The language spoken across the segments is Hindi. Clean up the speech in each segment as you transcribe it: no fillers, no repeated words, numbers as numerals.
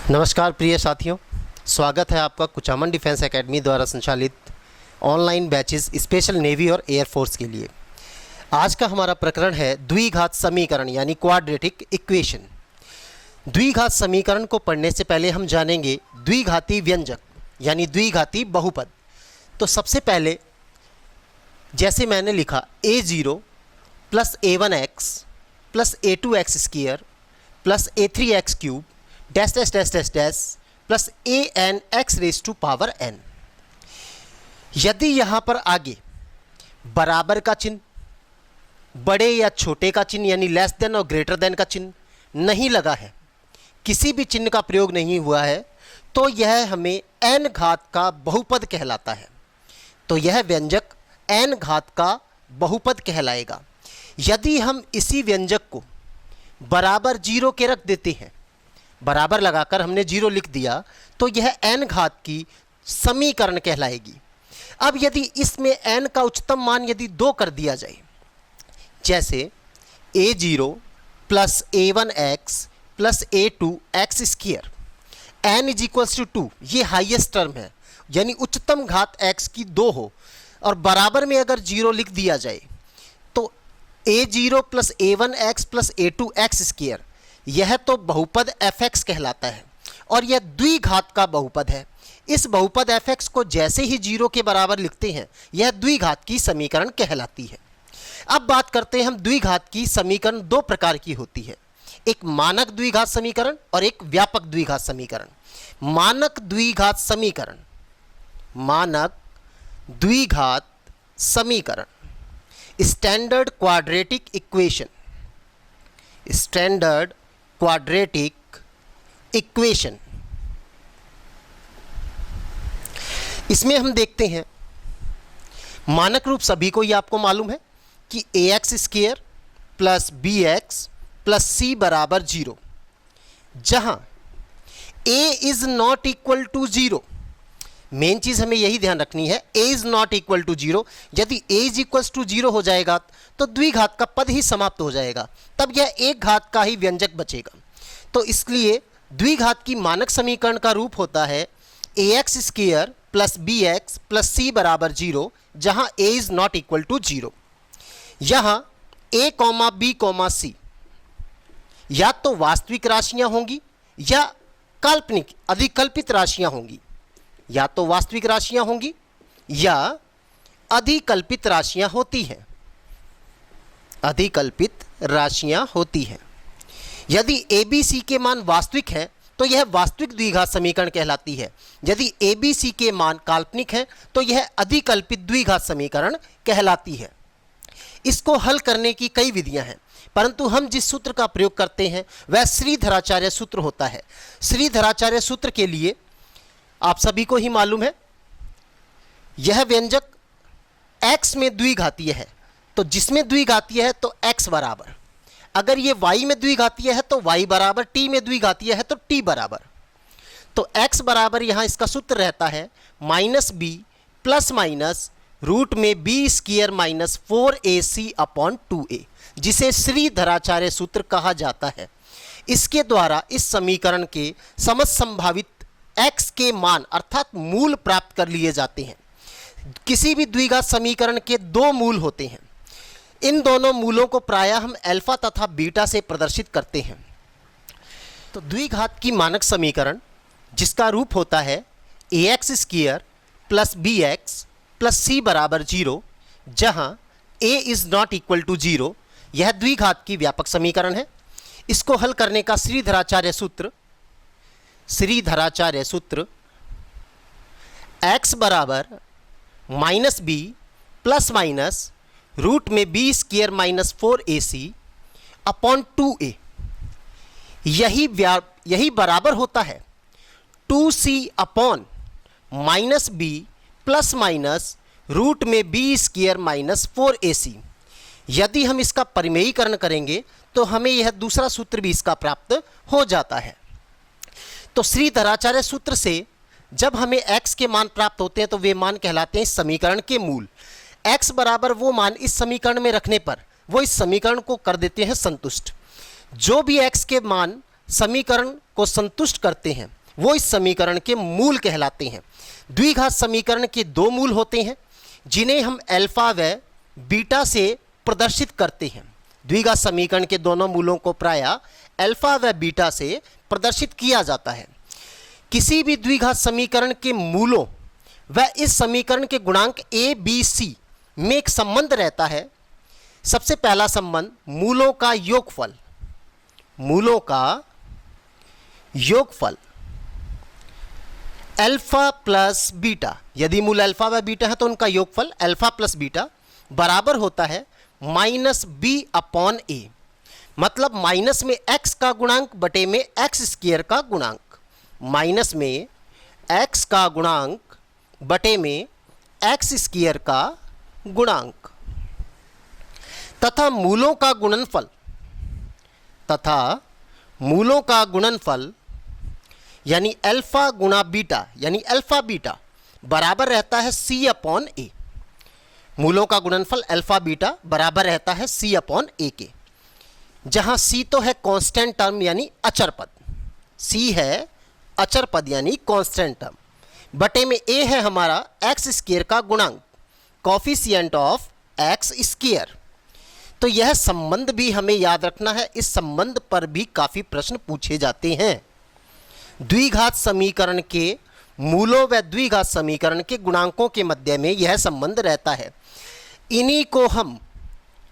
नमस्कार प्रिय साथियों, स्वागत है आपका कुचामन डिफेंस एकेडमी द्वारा संचालित ऑनलाइन बैचेस स्पेशल नेवी और एयरफोर्स के लिए। आज का हमारा प्रकरण है द्विघात समीकरण यानी क्वाड्रेटिक इक्वेशन। द्विघात समीकरण को पढ़ने से पहले हम जानेंगे द्विघाती व्यंजक यानी द्विघाती बहुपद। तो सबसे पहले जैसे मैंने लिखा a0 plus a1x plus a2x square plus a3x cube dash dash dash dash dash plus A N X raise to power N. यदि यहाँ पर आगे बराबर का चिन्ह, बड़े या छोटे का चिन्ह यानी लेस देन और ग्रेटर देन का चिन्ह नहीं लगा है, किसी भी चिन्ह का प्रयोग नहीं हुआ है, तो यह हमें एन घात का बहुपद कहलाता है। तो यह व्यंजक एन घात का बहुपद कहलाएगा। यदि हम इसी व्यंजक को बराबर जीरो के रख देते हैं, बराबर लगाकर हमने जीरो लिख दिया, तो यह एन घात की समीकरण कहलाएगी। अब यदि इसमें एन का उच्चतम मान यदि 2 कर दिया जाए, जैसे a0 plus a1x plus a2x square N is equals to 2, ये हाईएस्ट टर्म है यानी उच्चतम घात x की 2 हो और बराबर में अगर 0 लिख दिया जाए, तो a0 plus a1x plus a2x square यह तो बहुपद fx कहलाता है और यह द्विघात का बहुपद है। इस बहुपद fx को जैसे ही 0 के बराबर लिखते हैं, यह द्विघात की समीकरण कहलाती है। अब बात करते हैं हम द्विघात की समीकरण 2 प्रकार की होती है, एक मानक द्विघात समीकरण और एक व्यापक द्विघात समीकरण। मानक द्विघात समीकरण, मानक द्विघात समीकरण, standard quadratic equation, standard quadratic equation. इसमें हम देखते हैं मानक रूप सभी को ये आपको मालूम है कि ax square plus bx plus c बराबर 0, जहां a is not equal to 0। Main चीज हमें यही ध्यान रखनी है, a is not equal to 0। यदि a इज इक्वल टू 0 हो जाएगा तो द्विघात का पद ही समाप्त हो जाएगा, तब यह एक घात का ही व्यंजक बचेगा। तो इसलिए द्विघात की मानक समीकरण का रूप होता है ax square plus bx plus c बराबर 0, जहां a is not equal to 0। यहां a comma b comma c या तो वास्तविक राशियां होंगी या काल्पनिक अधिकल्पित राशियां होंगी, या तो वास्तविक राशियां होंगी या अधिकल्पित राशियां होती हैं, अधिकल्पित राशियां होती हैं। यदि a b c के मान वास्तविक हैं तो यह वास्तविक द्विघात समीकरण कहलाती है। यदि a b c के मान काल्पनिक हैं तो यह अधिकल्पित द्विघात समीकरण कहलाती है। इसको हल करने की कई विधियां हैं, परंतु हम जिस सूत्र का प्रयोग करते हैं वह श्रीधराचार्य सूत्र होता है। श्रीधराचार्य सूत्र के लिए आप सभी को ही मालूम है, यह व्यंजक x में द्विघातीय है, तो जिसमें द्विघातीय है तो x बराबर, अगर ये y में द्विघातीय है तो y बराबर, t में द्विघातीय है तो t बराबर। तो x बराबर यहाँ इसका सूत्र रहता है minus b plus minus root में b square minus 4ac upon 2a, जिसे श्रीधराचार्य सूत्र कहा जाता है। इसके द्वारा इस समीकरण के समस्त संभावित x के मान अर्थात मूल प्राप्त कर लिए जाते हैं। किसी भी द्विघात समीकरण के 2 मूल होते हैं। इन दोनों मूलों को प्रायः हम अल्फा तथा बीटा से प्रदर्शित करते हैं। तो द्विघात की मानक समीकरण जिसका रूप होता है ax square plus bx plus c बराबर 0, जहां a is not equal to 0, यह द्विघात की व्यापक समीकरण है। इसको हल करने का श्रीधराचार्य सूत्र x बराबर minus b plus minus root में b square minus 4ac upon 2a, यही बराबर होता है 2c upon minus b plus minus root में b स्क्वायर माइनस 4ac। यदि हम इसका परिमेयीकरण करेंगे तो हमें यह दूसरा सूत्र भी इसका प्राप्त हो जाता है। तो श्रीधराचार्य सूत्र से जब हमें x के मान प्राप्त होते हैं तो वे मान कहलाते हैं इस समीकरण के मूल। x बराबर वो मान इस समीकरण में रखने पर वो इस समीकरण को कर देते हैं संतुष्ट। जो भी x के मान समीकरण को संतुष्ट करते हैं वो इस समीकरण के मूल कहलाते हैं। द्विघात समीकरण के दो मूल होते हैं जिन्हें हम अल्फा व बीटा से प्रदर्शित करते हैं। द्विघात समीकरण के दोनों मूलों को प्रायः अल्फा व बीटा से प्रदर्शित किया जाता है। किसी भी द्विघात समीकरण के मूलों व इस समीकरण के गुणांक a, b, c में एक संबंध रहता है। सबसे पहला संबंध मूलों का योगफल, मूलों का योगफल अल्फा प्लस बीटा। यदि मूल अल्फा व बीटा है तो उनका योगफल अल्फा प्लस बीटा बराबर होता है माइनस बी अपॉन ए। मतलब माइनस में x का गुणांक बटे में एक्स स्क्वायर का गुणांक, माइनस में x का गुणांक बटे में एक्स स्क्वायर का गुणांक तथा मूलों का गुणनफल, तथा मूलों का गुणनफल यानी अल्फा गुणा बीटा यानी अल्फा बीटा बराबर रहता है c अपॉन ए। मूलों का गुणनफल अल्फा बीटा बराबर रहता है c अपॉन ए के, जहां c तो है कांस्टेंट टर्म यानी अचर पद, c है अचर पद यानी कांस्टेंट टर्म, बटे में a है हमारा एक्स स्क्वायर का गुणांक, कोफिशिएंट ऑफ एक्स स्क्वायर। तो यह संबंध भी हमें याद रखना है, इस संबंध पर भी काफ़ी प्रश्न पूछे जाते हैं। द्विघात समीकरण के मूलों व द्विघात समीकरण के गुणांकों के मध्य में यह संबंध रहता है। इन्हीं को हम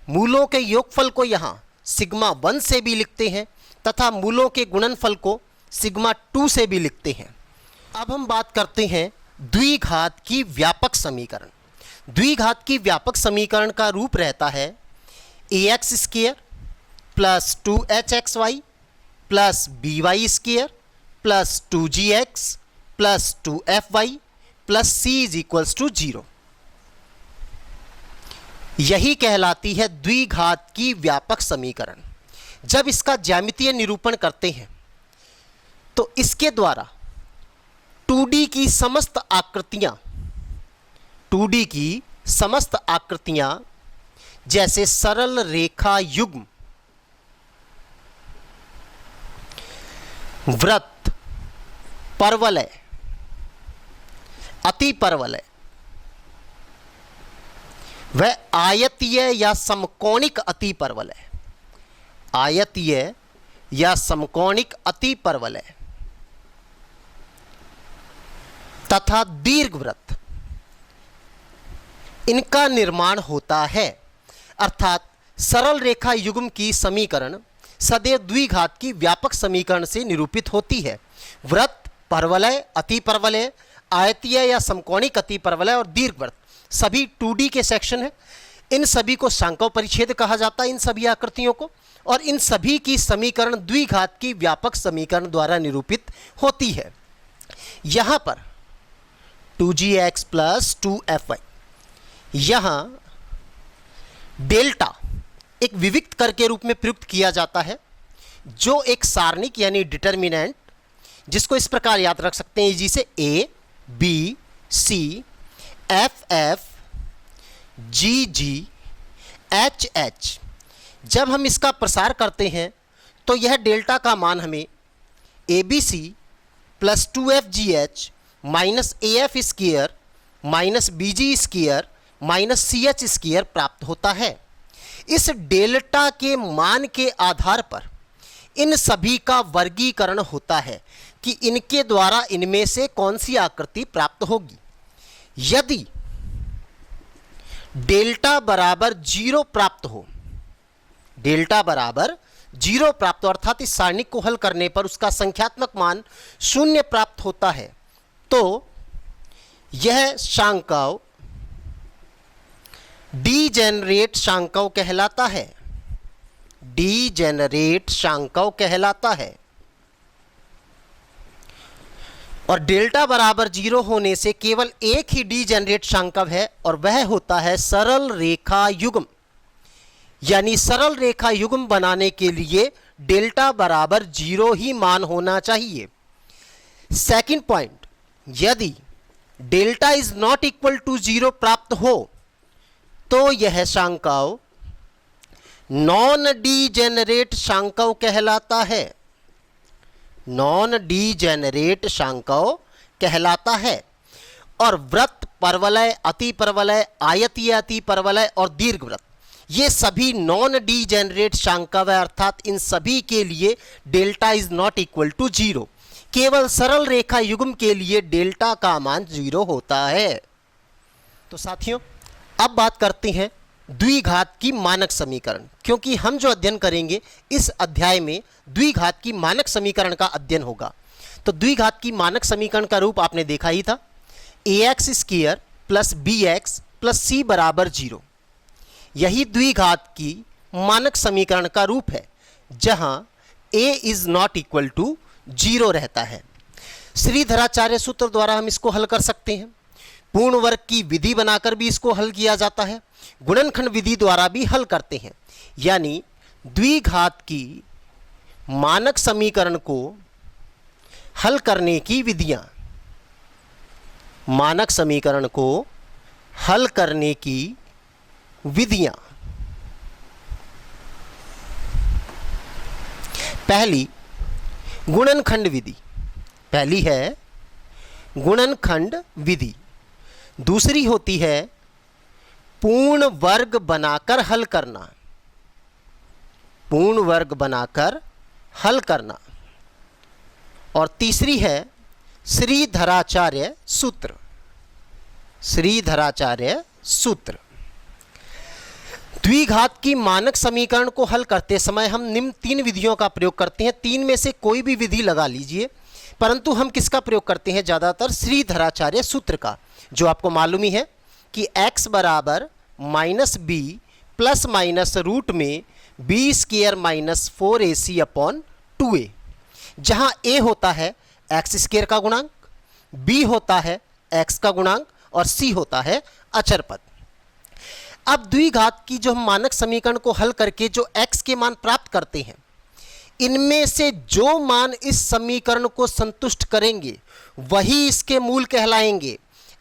मूलों के योगफल को यहाँ सिग्मा 1 से भी लिखते हैं तथा मूलों के गुणनफल को सिग्मा 2 से भी लिखते हैं। अब हम बात करते हैं द्विघात की व्यापक समीकरण। द्विघात की व्यापक समीकरण का रूप रहता है ax square plus 2hxy plus by square plus 2gx plus 2fy plus c is equals to 0। यही कहलाती है द्विघात की व्यापक समीकरण। जब इसका ज्यामितीय निरूपण करते हैं तो इसके द्वारा 2D की समस्त आकृतियां, 2D की समस्त आकृतियां जैसे सरल रेखा युग्म, वृत्त, परवलय, अतिपरवलय व आयतीय या समकोणिक अतिपरवलय, आयतीय या समकोणिक अतिपरवलय तथा दीर्घवृत्त, इनका निर्माण होता है। अर्थात सरल रेखा युग्म की समीकरण सदैव द्विघात की व्यापक समीकरण से निरूपित होती है। वृत्त, परवलय, अतिपरवलय, आयतीय या समकोणिक अतिपरवलय और दीर्घवृत्त सभी 2D के सेक्शन हैं। इन सभी को शांकव परिच्छेद कहा जाता है, इन सभी आकृतियों को, और इन सभी की समीकरण द्विघात की व्यापक समीकरण द्वारा निरूपित होती है। यहाँ पर 2gx प्लस 2fy, यहाँ डेल्टा एक विविक्त कर के रूप में प्रयुक्त किया जाता है, जो एक सारणिक यानी डिटर्मिनेंट, जिसको इस प्रकार याद रख सकते हैं जिसे a, b, c, f, f, g, g, h, h। जब हम इसका प्रसार करते हैं तो यह डेल्टा का मान हमें abc plus 2fgh minus af square minus bg square minus ch square प्राप्त होता है। इस डेल्टा के मान के आधार पर इन सभी का वर्गीकरण होता है कि इनके द्वारा इनमें से कौन सी आकृति प्राप्त होगी। यदि डेल्टा बराबर 0 प्राप्त हो, डेल्टा बराबर 0 प्राप्त हो अर्थात इस सारणी को हल करने पर उसका संख्यात्मक मान 0 प्राप्त होता है, तो यह शांकव डीजेनरेट शांकव कहलाता है, डीजेनरेट शांकव कहलाता है। और डेल्टा बराबर 0 होने से केवल एक ही डीजेनरेट शांकव है और वह होता है सरल रेखा युग्म। यानी सरल रेखा युग्म बनाने के लिए डेल्टा बराबर 0 ही मान होना चाहिए। सेकंड पॉइंट, यदि delta is not equal to 0 प्राप्त हो तो यह शांकव नॉन डीजेनरेट शांकव कहलाता है। नॉन डीजेनरेट शांकव कहलाता है। और वृत्त, परवलय, अति परवलय, आयतीय अति परवलय और दीर्घवृत्त, ये सभी नॉन डीजेनरेट शांकव है, अर्थात इन सभी के लिए delta is not equal to 0। केवल सरल रेखा युग्म के लिए डेल्टा का मान 0 होता है। तो साथियों, अब बात करते हैं द्विघात की मानक समीकरण, क्योंकि हम जो अध्ययन करेंगे इस अध्याय में द्विघात की मानक समीकरण का अध्ययन होगा। तो द्विघात की मानक समीकरण का रूप आपने देखा ही था, ax square plus bx plus c बराबर 0। यही द्विघात की मानक समीकरण का रूप है, जहां a is not equal to 0 रहता है। श्रीधराचार्य सूत्र द्वारा हम इसको हल कर सकते हैं। पूर्ण वर्ग की विधि बनाकर भी इसको हल किया जाता है। गुणनखंड विधि द्वारा भी हल करते हैं। यानी द्विघात की मानक समीकरण को हल करने की विधियां, मानक समीकरण को हल करने की विधियां, पहली गुणनखंड विधि, पहली है गुणनखंड विधि। दूसरी होती है पूर्ण वर्ग बनाकर हल करना, पूर्ण वर्ग बनाकर हल करना। और तीसरी है श्रीधराचार्य सूत्र, श्रीधराचार्य सूत्र। द्विघात की मानक समीकरण को हल करते समय हम निम्न 3 विधियों का प्रयोग करते हैं। 3 में से कोई भी विधि लगा लीजिए, परंतु हम किसका प्रयोग करते हैं? ज़्यादातर श्रीधराचार्य सूत्र का, जो आपको मालूम ही है कि x बराबर minus b plus minus root में b square minus 4ac upon 2a, जहाँ a होता है एक्स स्क्वायर का गुणांक, b होता है x का गुणांक और c होता है अचर पद। अब द्विघात की जो हम मानक समीकरण को हल करके जो x के मान प्राप्त करते हैं, इनमें से जो मान इस समीकरण को संतुष्ट करेंगे वही इसके मूल कहलाएंगे।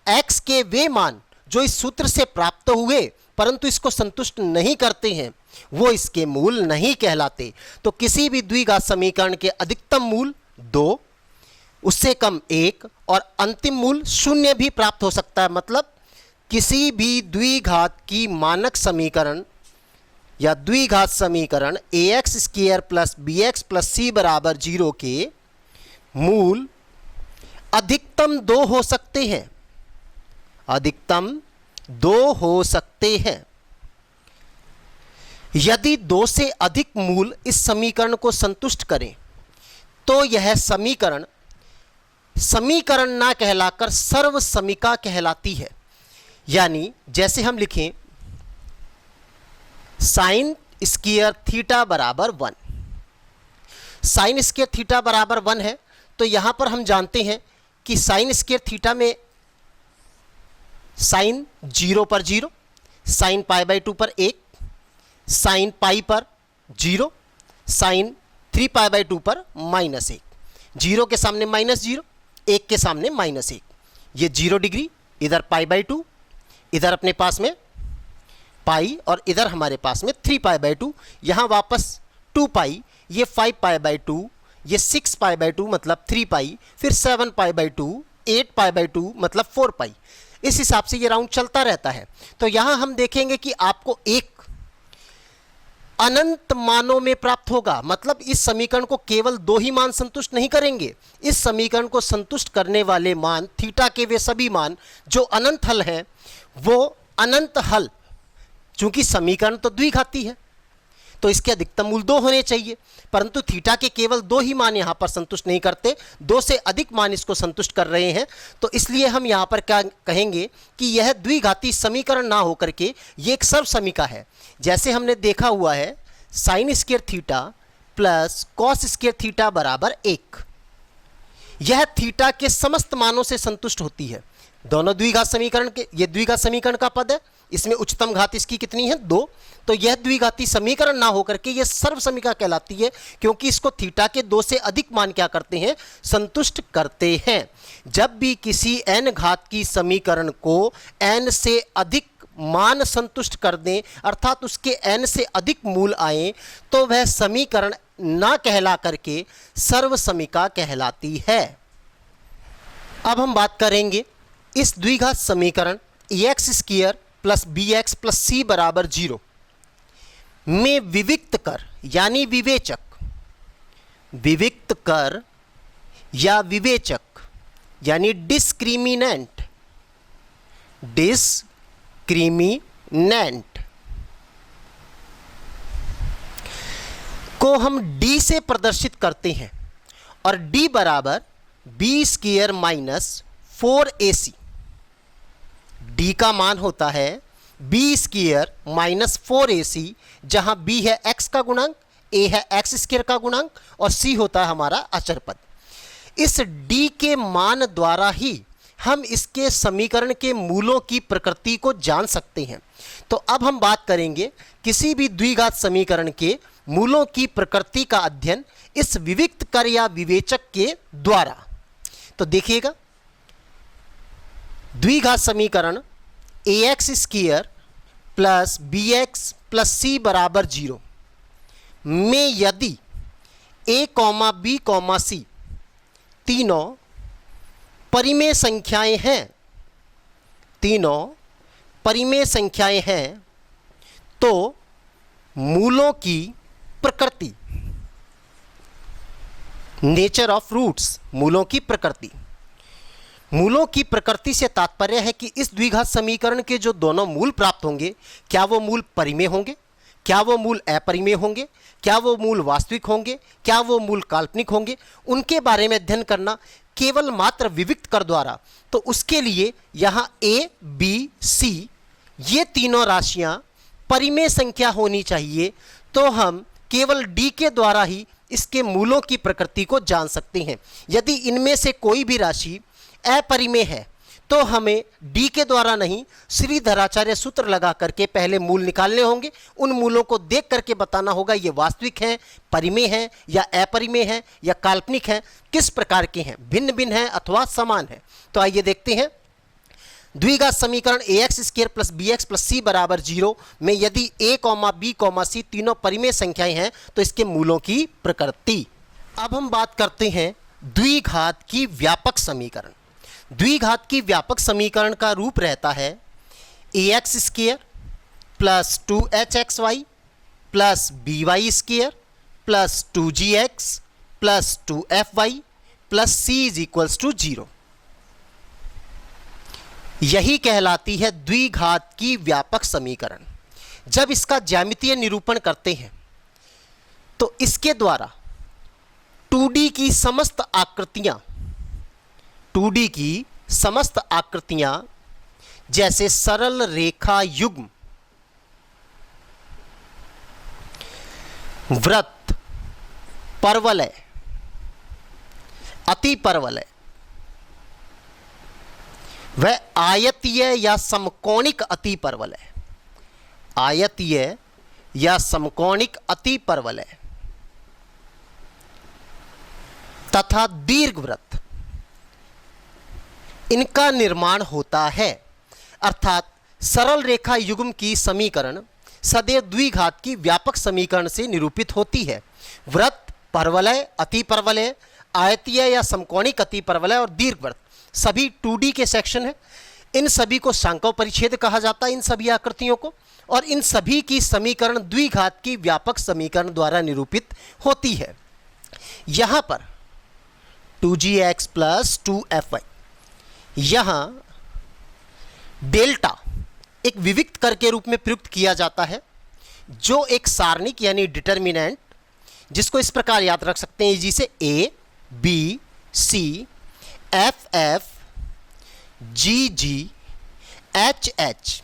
x के वे मान जो इस सूत्र से प्राप्त हुए परंतु इसको संतुष्ट नहीं करते हैं, वो इसके मूल नहीं कहलाते। तो किसी भी द्विघात समीकरण के अधिकतम मूल 2, उससे कम 1 और अंतिम मूल 0 भी प्राप्त हो सकता है। मतलब किसी भी द्विघात की मानक समीकरण या द्विघात समीकरण ax square plus bx plus c बराबर 0 के मूल अधिकतम 2 हो सकते हैं, अधिकतम 2 हो सकते हैं। यदि 2 से अधिक मूल इस समीकरण को संतुष्ट करें तो यह समीकरण समीकरण ना कहलाकर सर्वसमीका कहलाती है। यानी जैसे हम लिखें साइन स्क्वायर थीटा बराबर 1, साइन स्क्वायर थीटा बराबर 1 है, तो यहां पर हम जानते हैं कि साइन स्क्वायर थीटा में साइन 0 पर 0, साइन पाई बाई 2 पर 1, साइन पाई पर 0, साइन 3 पाई बाई 2 पर -1। 0 के सामने -0, 1 के सामने -1, ये 0 डिग्री, इधर पाई बाई 2, इधर अपने पास में पाई और इधर हमारे पास में 3 पाई बाई 2, यहाँ वापस 2 पाई, ये 5 पाई बाई 2, ये 6 पाई बाई 2 मतलब 3 पाई, फिर 7 पाई बाई 2, 8 पाई बाई 2 मतलब 4 पाई। इस हिसाब से ये राउंड चलता रहता है। तो यहाँ हम देखेंगे कि आपको एक अनंत मानों में प्राप्त होगा। मतलब इस समीकरण को केवल 2 ही मान संतुष्ट नहीं करेंगे, इस समीकरण को संतुष्ट करने वाले मान थीटा के वे सभी मान जो अनंत हल हैं, वो अनंत हल, चूंकि समीकरण तो द्विघाती है तो इसके अधिकतम मूल 2 होने चाहिए, परंतु थीटा के केवल 2 ही मान यहाँ पर संतुष्ट नहीं करते, 2 से अधिक मान इसको संतुष्ट कर रहे हैं। तो इसलिए हम यहाँ पर क्या कहेंगे कि यह द्विघाती समीकरण ना होकर के ये एक सर्वसमीका है। जैसे हमने देखा हुआ है sine square theta plus cos square theta बराबर 1, यह थीटा के समस्त मानों से संतुष्ट होती है। दोनों द्विघात समीकरण के, ये द्विघात समीकरण का पद है, इसमें उच्चतम घात इसकी कितनी है? 2। तो यह द्विघाती समीकरण ना होकर के यह सर्वसमीका कहलाती है, क्योंकि इसको थीटा के 2 से अधिक मान क्या करते हैं? संतुष्ट करते हैं। जब भी किसी n घात की समीकरण को n से अधिक मान संतुष्ट कर दें, अर्थात उसके n से अधिक मूल आए, तो वह समीकरण ना कहला करके सर्वसमीका कहलाती है। अब हम बात करेंगे इस द्विघात समीकरण ax square plus bx plus c बराबर 0 में विविक्त कर यानी विविक्त कर या विवेचक यानी डिस्क्रिमिनेंट को हम d से प्रदर्शित करते हैं और d बराबर b square minus 4ac। d का मान होता है b स्क्वायर माइनस 4ac, जहां b है x का गुणांक, a है x स्क्वायर का गुणांक और c होता है हमारा अचर पद। इस d के मान द्वारा ही हम इसके समीकरण के मूलों की प्रकृति को जान सकते हैं। तो अब हम बात करेंगे किसी भी द्विघात समीकरण के मूलों की प्रकृति का अध्ययन इस विविक्त कर या विवेचक के द्वारा। तो देखिएगा, द्विघात समीकरण ax square plus bx plus c बराबर 0 में यदि a, b, c तीनों परिमेय संख्याएं हैं, तो मूलों की प्रकृति, नेचर ऑफ रूट्स, मूलों की प्रकृति से तात्पर्य है कि इस द्विघात समीकरण के जो दोनों मूल प्राप्त होंगे, क्या वो मूल परिमेय होंगे, क्या वो मूल अपरिमेय होंगे, क्या वो मूल वास्तविक होंगे, क्या वो मूल काल्पनिक होंगे, उनके बारे में अध्ययन करना केवल मात्र विविक्त कर द्वारा। तो उसके लिए यहाँ a, b, c ये तीनों राशियाँ परिमेय संख्या होनी चाहिए, तो हम केवल d के द्वारा ही इसके मूलों की प्रकृति को जान सकते हैं। यदि इनमें से कोई भी राशि अपरिमेय है तो हमें d के द्वारा नहीं, श्रीधराचार्य सूत्र लगा करके पहले मूल निकालने होंगे। उन मूलों को देख करके बताना होगा ये वास्तविक हैं, परिमेय हैं या अपरिमेय हैं या काल्पनिक हैं, किस प्रकार के हैं, भिन्न भिन्न हैं अथवा समान हैं। तो आइए देखते हैं द्विघात समीकरण ax square plus bx plus c बराबर 0 में यदि a, b, c तीनों परिमेय संख्याएं हैं तो इसके मूलों की प्रकृति। अब हम बात करते हैं द्विघात की व्यापक समीकरण। द्विघात की व्यापक समीकरण का रूप रहता है ax square plus 2hxy plus by square plus 2gx plus 2fy plus c is equals to 0। यही कहलाती है द्विघात की व्यापक समीकरण। जब इसका ज्यामितीय निरूपण करते हैं तो इसके द्वारा 2D की समस्त आकृतियां जैसे सरल रेखा युग्म, वृत्त, परवलय, अतिपरवलय, वह आयतीय या समकोणिक अतिपरवलय, आयतीय या समकोणिक अतिपरवलय तथा दीर्घवृत्त, इनका निर्माण होता है। अर्थात सरल रेखा युग्म की समीकरण सदैव द्विघात की व्यापक समीकरण से निरूपित होती है। वृत्त, परवलय, अतिपरवलय, आयतीय या समकोणिक अतिपरवलय और दीर्घवृत्त सभी 2D के सेक्शन हैं। इन सभी को शांकव परिच्छेद कहा जाता है, इन सभी आकृतियों को, और इन सभी की समीकरण द्विघात की व्यापक समीकरण द्वारा निरूपित होती है। यहाँ पर 2gx प्लस 2fy, यहाँ डेल्टा एक विविक्त कर के रूप में प्रयुक्त किया जाता है, जो एक सारणिक यानी डिटर्मिनेंट, जिसको इस प्रकार याद रख सकते हैं जिसे a, b, c, f, f, g, g, h, h।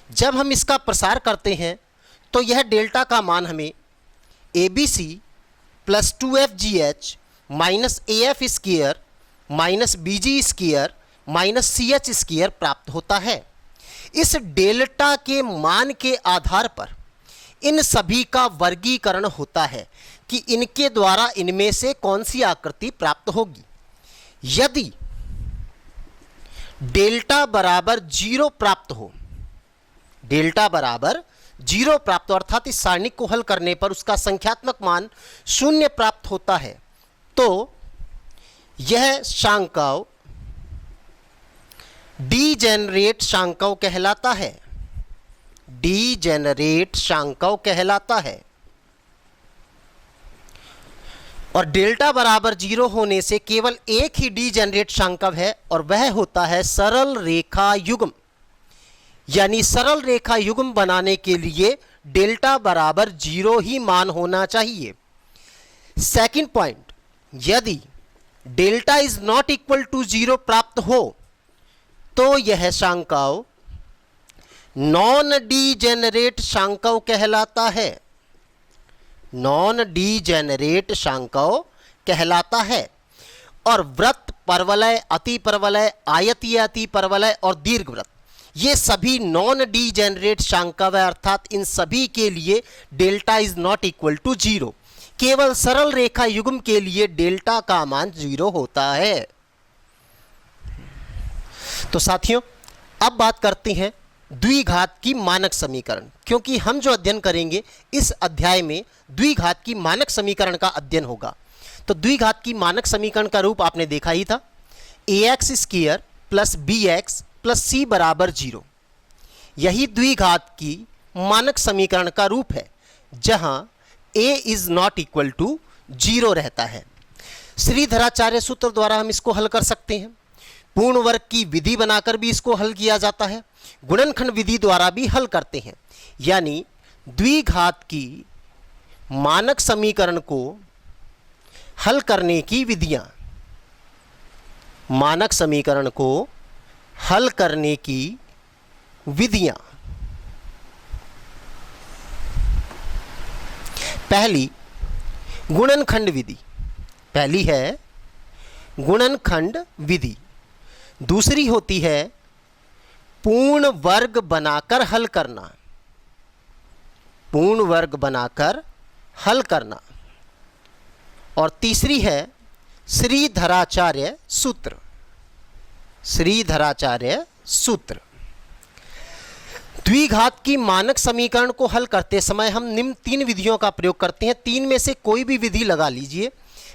जब हम इसका प्रसार करते हैं तो यह डेल्टा का मान हमें abc plus 2fgh minus af square minus bg square minus ch square प्राप्त होता है। इस डेल्टा के मान के आधार पर इन सभी का वर्गीकरण होता है कि इनके द्वारा इनमें से कौन सी आकृति प्राप्त होगी। यदि डेल्टा बराबर 0 प्राप्त हो डेल्टा बराबर 0 प्राप्त हो, अर्थात इस सारणिक को हल करने पर उसका संख्यात्मक मान 0 प्राप्त होता है, तो यह शांकव डीजेनरेट शांकव कहलाता है। डीजेनरेट शांकव कहलाता है। और डेल्टा बराबर 0 होने से केवल एक ही डीजेनरेट शांकव है और वह होता है सरल रेखा युग्म। यानी सरल रेखा युग्म बनाने के लिए डेल्टा बराबर 0 ही मान होना चाहिए। सेकंड पॉइंट, यदि delta is not equal to 0 प्राप्त हो तो यह शांकव नॉन डीजेनरेट शांकव कहलाता है। नॉन डीजेनरेट शांकव कहलाता है। और वृत्त, परवलय, अतिपरवलय, आयतीय अतिपरवलय और दीर्घवृत्त, ये सभी नॉन डीजेनरेट शांकव है, अर्थात इन सभी के लिए delta is not equal to 0। केवल सरल रेखा युग्म के लिए डेल्टा का मान 0 होता है। तो साथियों, अब बात करते हैं द्विघात की मानक समीकरण, क्योंकि हम जो अध्ययन करेंगे इस अध्याय में द्विघात की मानक समीकरण का अध्ययन होगा। तो द्विघात की मानक समीकरण का रूप आपने देखा ही था, ax square plus bx plus c बराबर 0। यही द्विघात की मानक समीकरण का रूप है, जहां a is not equal to 0 रहता है। श्रीधराचार्य सूत्र द्वारा हम इसको हल कर सकते हैं। पूर्ण वर्ग की विधि बनाकर भी इसको हल किया जाता है। गुणनखंड विधि द्वारा भी हल करते हैं। यानी द्विघात की मानक समीकरण को हल करने की विधियां, मानक समीकरण को हल करने की विधियां, पहली गुणनखंड विधि, पहली है गुणनखंड विधि। दूसरी होती है पूर्ण वर्ग बनाकर हल करना, पूर्ण वर्ग बनाकर हल करना। और तीसरी है श्रीधराचार्य सूत्र, श्रीधराचार्य सूत्र। द्विघात की मानक समीकरण को हल करते समय हम निम्न 3 विधियों का प्रयोग करते हैं। 3 में से कोई भी विधि लगा लीजिए,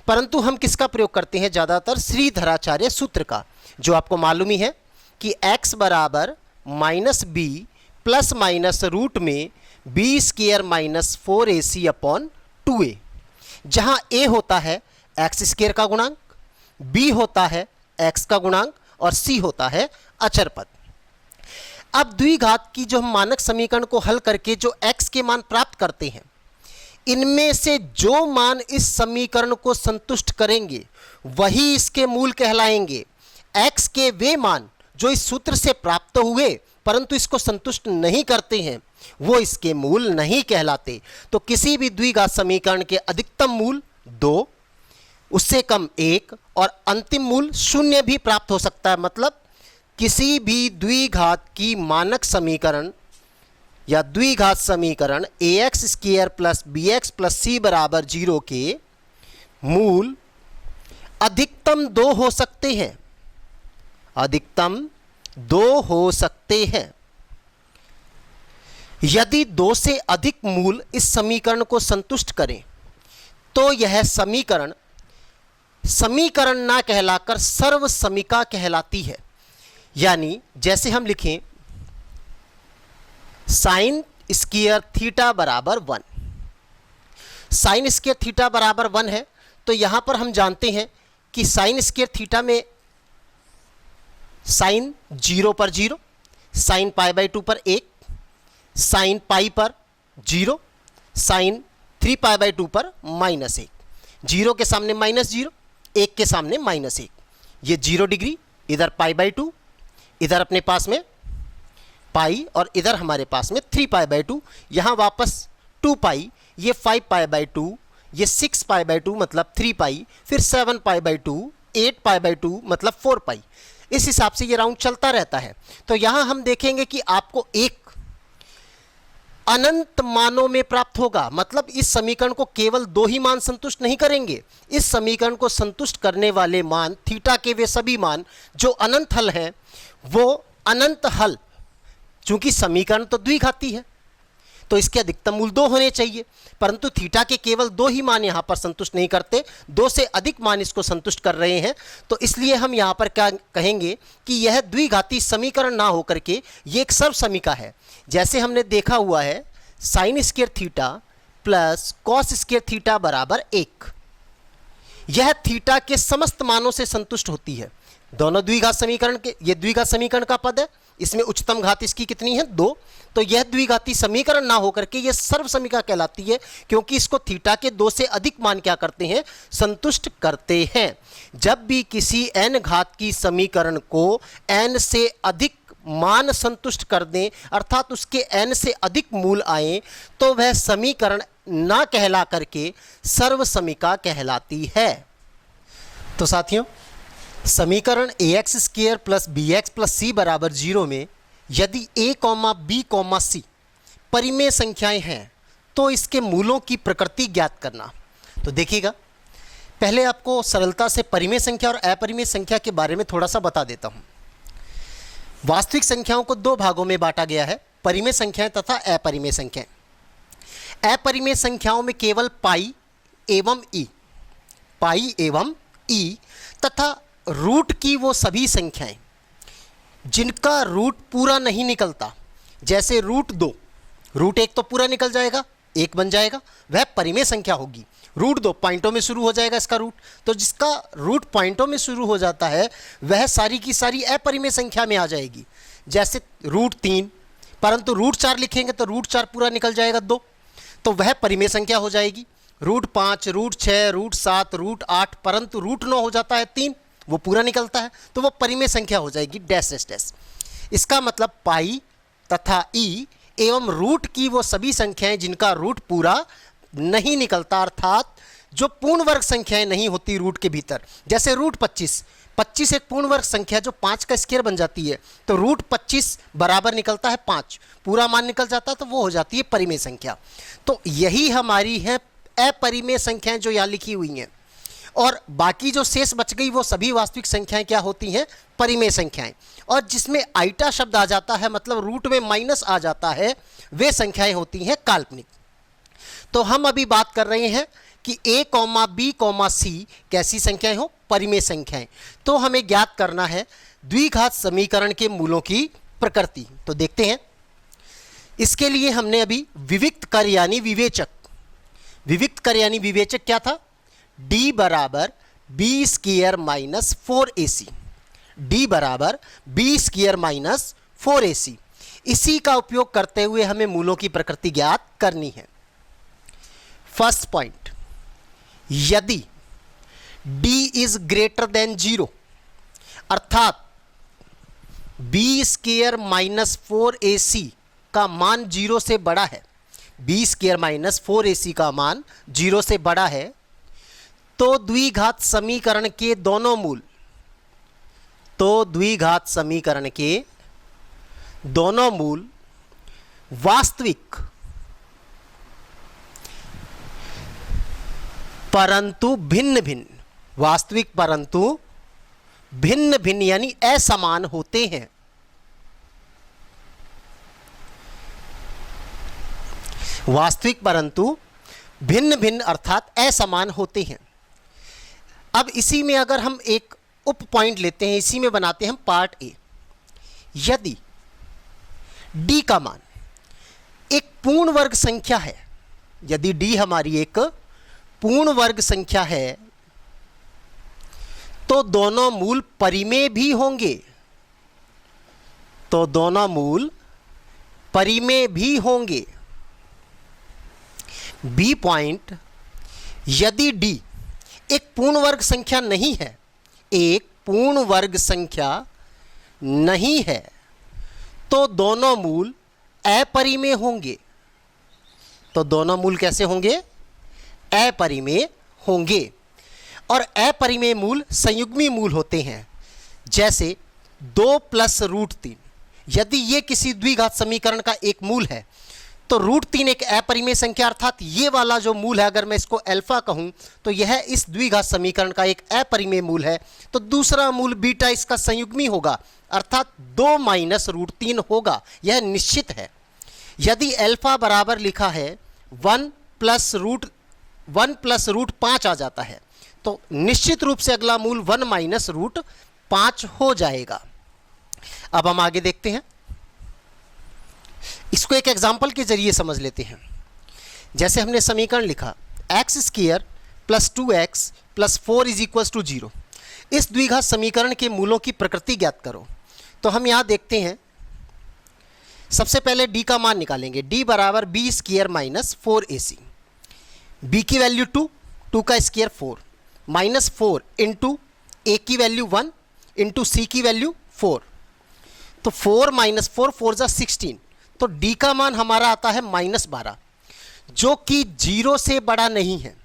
परंतु हम किसका प्रयोग करते हैं? ज़्यादातर श्रीधराचार्य सूत्र का, जो आपको मालूम ही है कि x बराबर minus b plus minus root में b square minus 4ac upon 2a, जहाँ a होता है एक्स स्क्वायर का गुणांक, b होता है x का गुणांक और c होता है अचर पद। अब द्विघात की जो हम मानक समीकरण को हल करके जो x के मान प्राप्त करते हैं, इनमें से जो मान इस समीकरण को संतुष्ट करेंगे वही इसके मूल कहलाएंगे। x के वे मान जो इस सूत्र से प्राप्त हुए परंतु इसको संतुष्ट नहीं करते हैं, वो इसके मूल नहीं कहलाते। तो किसी भी द्विघात समीकरण के अधिकतम मूल 2, उससे कम 1 और अंतिम मूल 0 भी प्राप्त हो सकता है। मतलब किसी भी द्विघात की मानक समीकरण या द्विघात समीकरण ax square plus bx plus c बराबर 0 के मूल अधिकतम 2 हो सकते हैं, अधिकतम 2 हो सकते हैं। यदि 2 से अधिक मूल इस समीकरण को संतुष्ट करें तो यह समीकरण समीकरण ना कहलाकर सर्वसमीका कहलाती है। यानी जैसे हम लिखें साइन स्क्वायर थीटा बराबर 1, साइन स्क्वायर थीटा बराबर 1 है, तो यहां पर हम जानते हैं कि साइन स्क्वायर थीटा में साइन 0 पर 0, साइन पाई बाई 2 पर 1, साइन पाई पर 0, साइन 3 पाई बाई 2 पर -1। 0 के सामने -0, 1 के सामने -1, ये 0 डिग्री, इधर पाई बाई 2, इधर अपने पास में पाई और इधर हमारे पास में 3 पाई बाई 2, यहाँ वापस 2 पाई, ये 5 पाई बाई 2, ये 6 पाई बाई 2 मतलब 3 पाई, फिर 7 पाई बाई 2, 8 पाई बाई 2 मतलब 4 पाई। इस हिसाब से ये राउंड चलता रहता है। तो यहाँ हम देखेंगे कि आपको एक अनंत मानों में प्राप्त होगा। मतलब इस समीकरण को केवल 2 ही मान संतुष्ट नहीं करेंगे, इस समीकरण को संतुष्ट करने वाले मान थीटा के वे सभी मान जो अनंत हल हैं, वो अनंत हल चूंकि समीकरण तो द्विघाती है तो इसके अधिकतम मूल 2 होने चाहिए, परंतु थीटा के केवल 2 ही मान यहाँ पर संतुष्ट नहीं करते, 2 से अधिक मान इसको संतुष्ट कर रहे हैं। तो इसलिए हम यहाँ पर क्या कहेंगे कि यह द्विघाती समीकरण ना होकर के ये एक सर्व समीका है। जैसे हमने देखा हुआ है sine square theta plus cos square theta बराबर 1, यह थीटा के समस्त मानों से संतुष्ट होती है। दोनों द्विघात समीकरण के, ये द्विघात समीकरण का पद है, इसमें उच्चतम घात इसकी कितनी है 2, तो यह द्विघाती समीकरण ना होकर के यह सर्व समीका कहलाती है, क्योंकि इसको थीटा के 2 से अधिक मान क्या करते हैं, संतुष्ट करते हैं। जब भी किसी n घात की समीकरण को n से अधिक मान संतुष्ट कर दें, अर्थात उसके n से अधिक मूल आए, तो वह समीकरण ना कहला करके सर्व समीका कहलाती है। तो साथियों, समीकरण ax square plus bx plus c बराबर 0 में यदि a, b, c परिमेय संख्याएं हैं तो इसके मूलों की प्रकृति ज्ञात करना। तो देखिएगा, पहले आपको सरलता से परिमेय संख्या और अपरिमेय संख्या के बारे में थोड़ा सा बता देता हूं। वास्तविक संख्याओं को 2 भागों में बांटा गया है, परिमेय संख्याएं तथा अपरिमेय संख्याएं। अपरिमेय संख्याओं में केवल पाई एवं ई तथा रूट की वो सभी संख्याएं जिनका रूट पूरा नहीं निकलता, जैसे रूट 2, रूट 1 तो पूरा निकल जाएगा, 1 बन जाएगा, वह परिमेय संख्या होगी। रूट 2 पॉइंटों में शुरू हो जाएगा इसका रूट, तो जिसका रूट पॉइंटों में शुरू हो जाता है वह सारी की सारी अपरिमेय संख्या में आ जाएगी। जैसे रूट 3, परंतु रूट 4 लिखेंगे तो रूट 4 पूरा निकल जाएगा 2, तो वह परिमेय संख्या हो जाएगी। रूट 5, रूट 6, रूट 7, रूट 8, परंतु रूट 9 हो जाता है 3, वो पूरा निकलता है, तो वो परिमेय संख्या हो जाएगी डैश डैश डैश। इसका मतलब पाई तथा ई एवं रूट की वो सभी संख्याएं जिनका रूट पूरा नहीं निकलता, अर्थात जो पूर्ण वर्ग संख्याएं नहीं होती रूट के भीतर। जैसे रूट 25 एक पूर्ण वर्ग संख्या जो 5 का स्क्वायर बन जाती है, तो रूट 25 बराबर निकलता है 5, पूरा मान निकल जाता है, तो वो हो जाती है परिमेय संख्या। तो यही हमारी है अपरिमेय संख्याएं जो यहाँ लिखी हुई हैं, और बाकी जो शेष बच गई वो सभी वास्तविक संख्याएं क्या होती हैं, परिमेय संख्याएं। और जिसमें आइटा शब्द आ जाता है, मतलब रूट में माइनस आ जाता है, वे संख्याएं होती हैं काल्पनिक। तो हम अभी बात कर रहे हैं कि a, b, c कैसी संख्याएं हो, परिमेय संख्याएं। तो हमें ज्ञात करना है द्विघात समीकरण के मूलों की प्रकृति। तो देखते हैं, इसके लिए हमने अभी विविक्त कर यानी विवेचक क्या था, d बराबर b square minus 4ac, d बराबर b स्क्वायर माइनस 4ac। इसी का उपयोग करते हुए हमें मूलों की प्रकृति ज्ञात करनी है। फर्स्ट पॉइंट, यदि d इज ग्रेटर देन 0, अर्थात b स्क्वायर माइनस 4ac का मान 0 से बड़ा है, b स्क्वायर माइनस 4ac का मान 0 से बड़ा है, तो द्विघात समीकरण के दोनों मूल, वास्तविक परंतु भिन्न भिन्न यानी असमान होते हैं। वास्तविक परंतु भिन्न भिन्न अर्थात असमान होते हैं। अब इसी में अगर हम एक उप पॉइंट लेते हैं, इसी में बनाते हैं हम पार्ट ए। यदि d का मान एक पूर्ण वर्ग संख्या है, यदि d हमारी एक पूर्ण वर्ग संख्या है, तो दोनों मूल परिमेय भी होंगे। बी पॉइंट, यदि d एक पूर्ण वर्ग संख्या नहीं है, तो दोनों मूल अपरिमेय होंगे। तो दोनों मूल कैसे होंगे, अपरिमेय होंगे। और अपरिमेय मूल संयुग्मी मूल होते हैं। जैसे 2 प्लस रूट 3, यदि ये किसी द्विघात समीकरण का एक मूल है, तो √3 एक अपरिमेय संख्या, अर्थात ये वाला जो मूल है, अगर मैं इसको अल्फा कहूं तो यह इस द्विघात समीकरण का एक अपरिमेय मूल है। तो दूसरा मूल बीटा इसका संयुग्मी होगा, अर्थात 2 माइनस √3 होगा, यह निश्चित है। यदि अल्फा बराबर लिखा है 1 प्लस √5 आ जाता है, तो निश्चित रूप से अगला मूल 1 माइनस √5 हो जाएगा। अब हम आगे देखते हैं, इसको एक एग्जाम्पल के जरिए समझ लेते हैं। जैसे हमने समीकरण लिखा x² + 2x + 4 = 0। इस द्विघात समीकरण के मूलों की प्रकृति ज्ञात करो। तो हम यहाँ देखते हैं, सबसे पहले d का मान निकालेंगे। d बराबर b² - 4ac। b की वैल्यू 2, 2 का स्क्वायर 4, -4 इंटू a की वैल्यू 1 इंटू c की वैल्यू 4। तो 4 - 4 4 = 16। तो d का मान हमारा आता है -12, जो कि 0 से बड़ा नहीं है।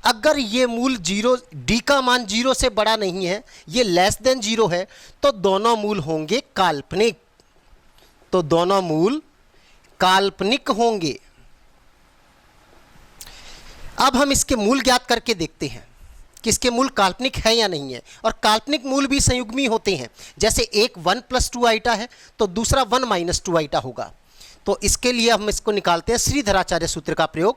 अगर ये मूल 0, d का मान 0 से बड़ा नहीं है, ये लेस देन 0 है, तो दोनों मूल होंगे काल्पनिक। तो दोनों मूल काल्पनिक होंगे। अब हम इसके मूल ज्ञात करके देखते हैं कि इसके मूल काल्पनिक है या नहीं है। और काल्पनिक मूल भी संयुग्मी होते हैं। जैसे एक 1 + 2 आइटा है तो दूसरा 1 - 2 आइटा होगा। तो इसके लिए हम इसको निकालते हैं श्रीधराचार्य सूत्र का प्रयोग।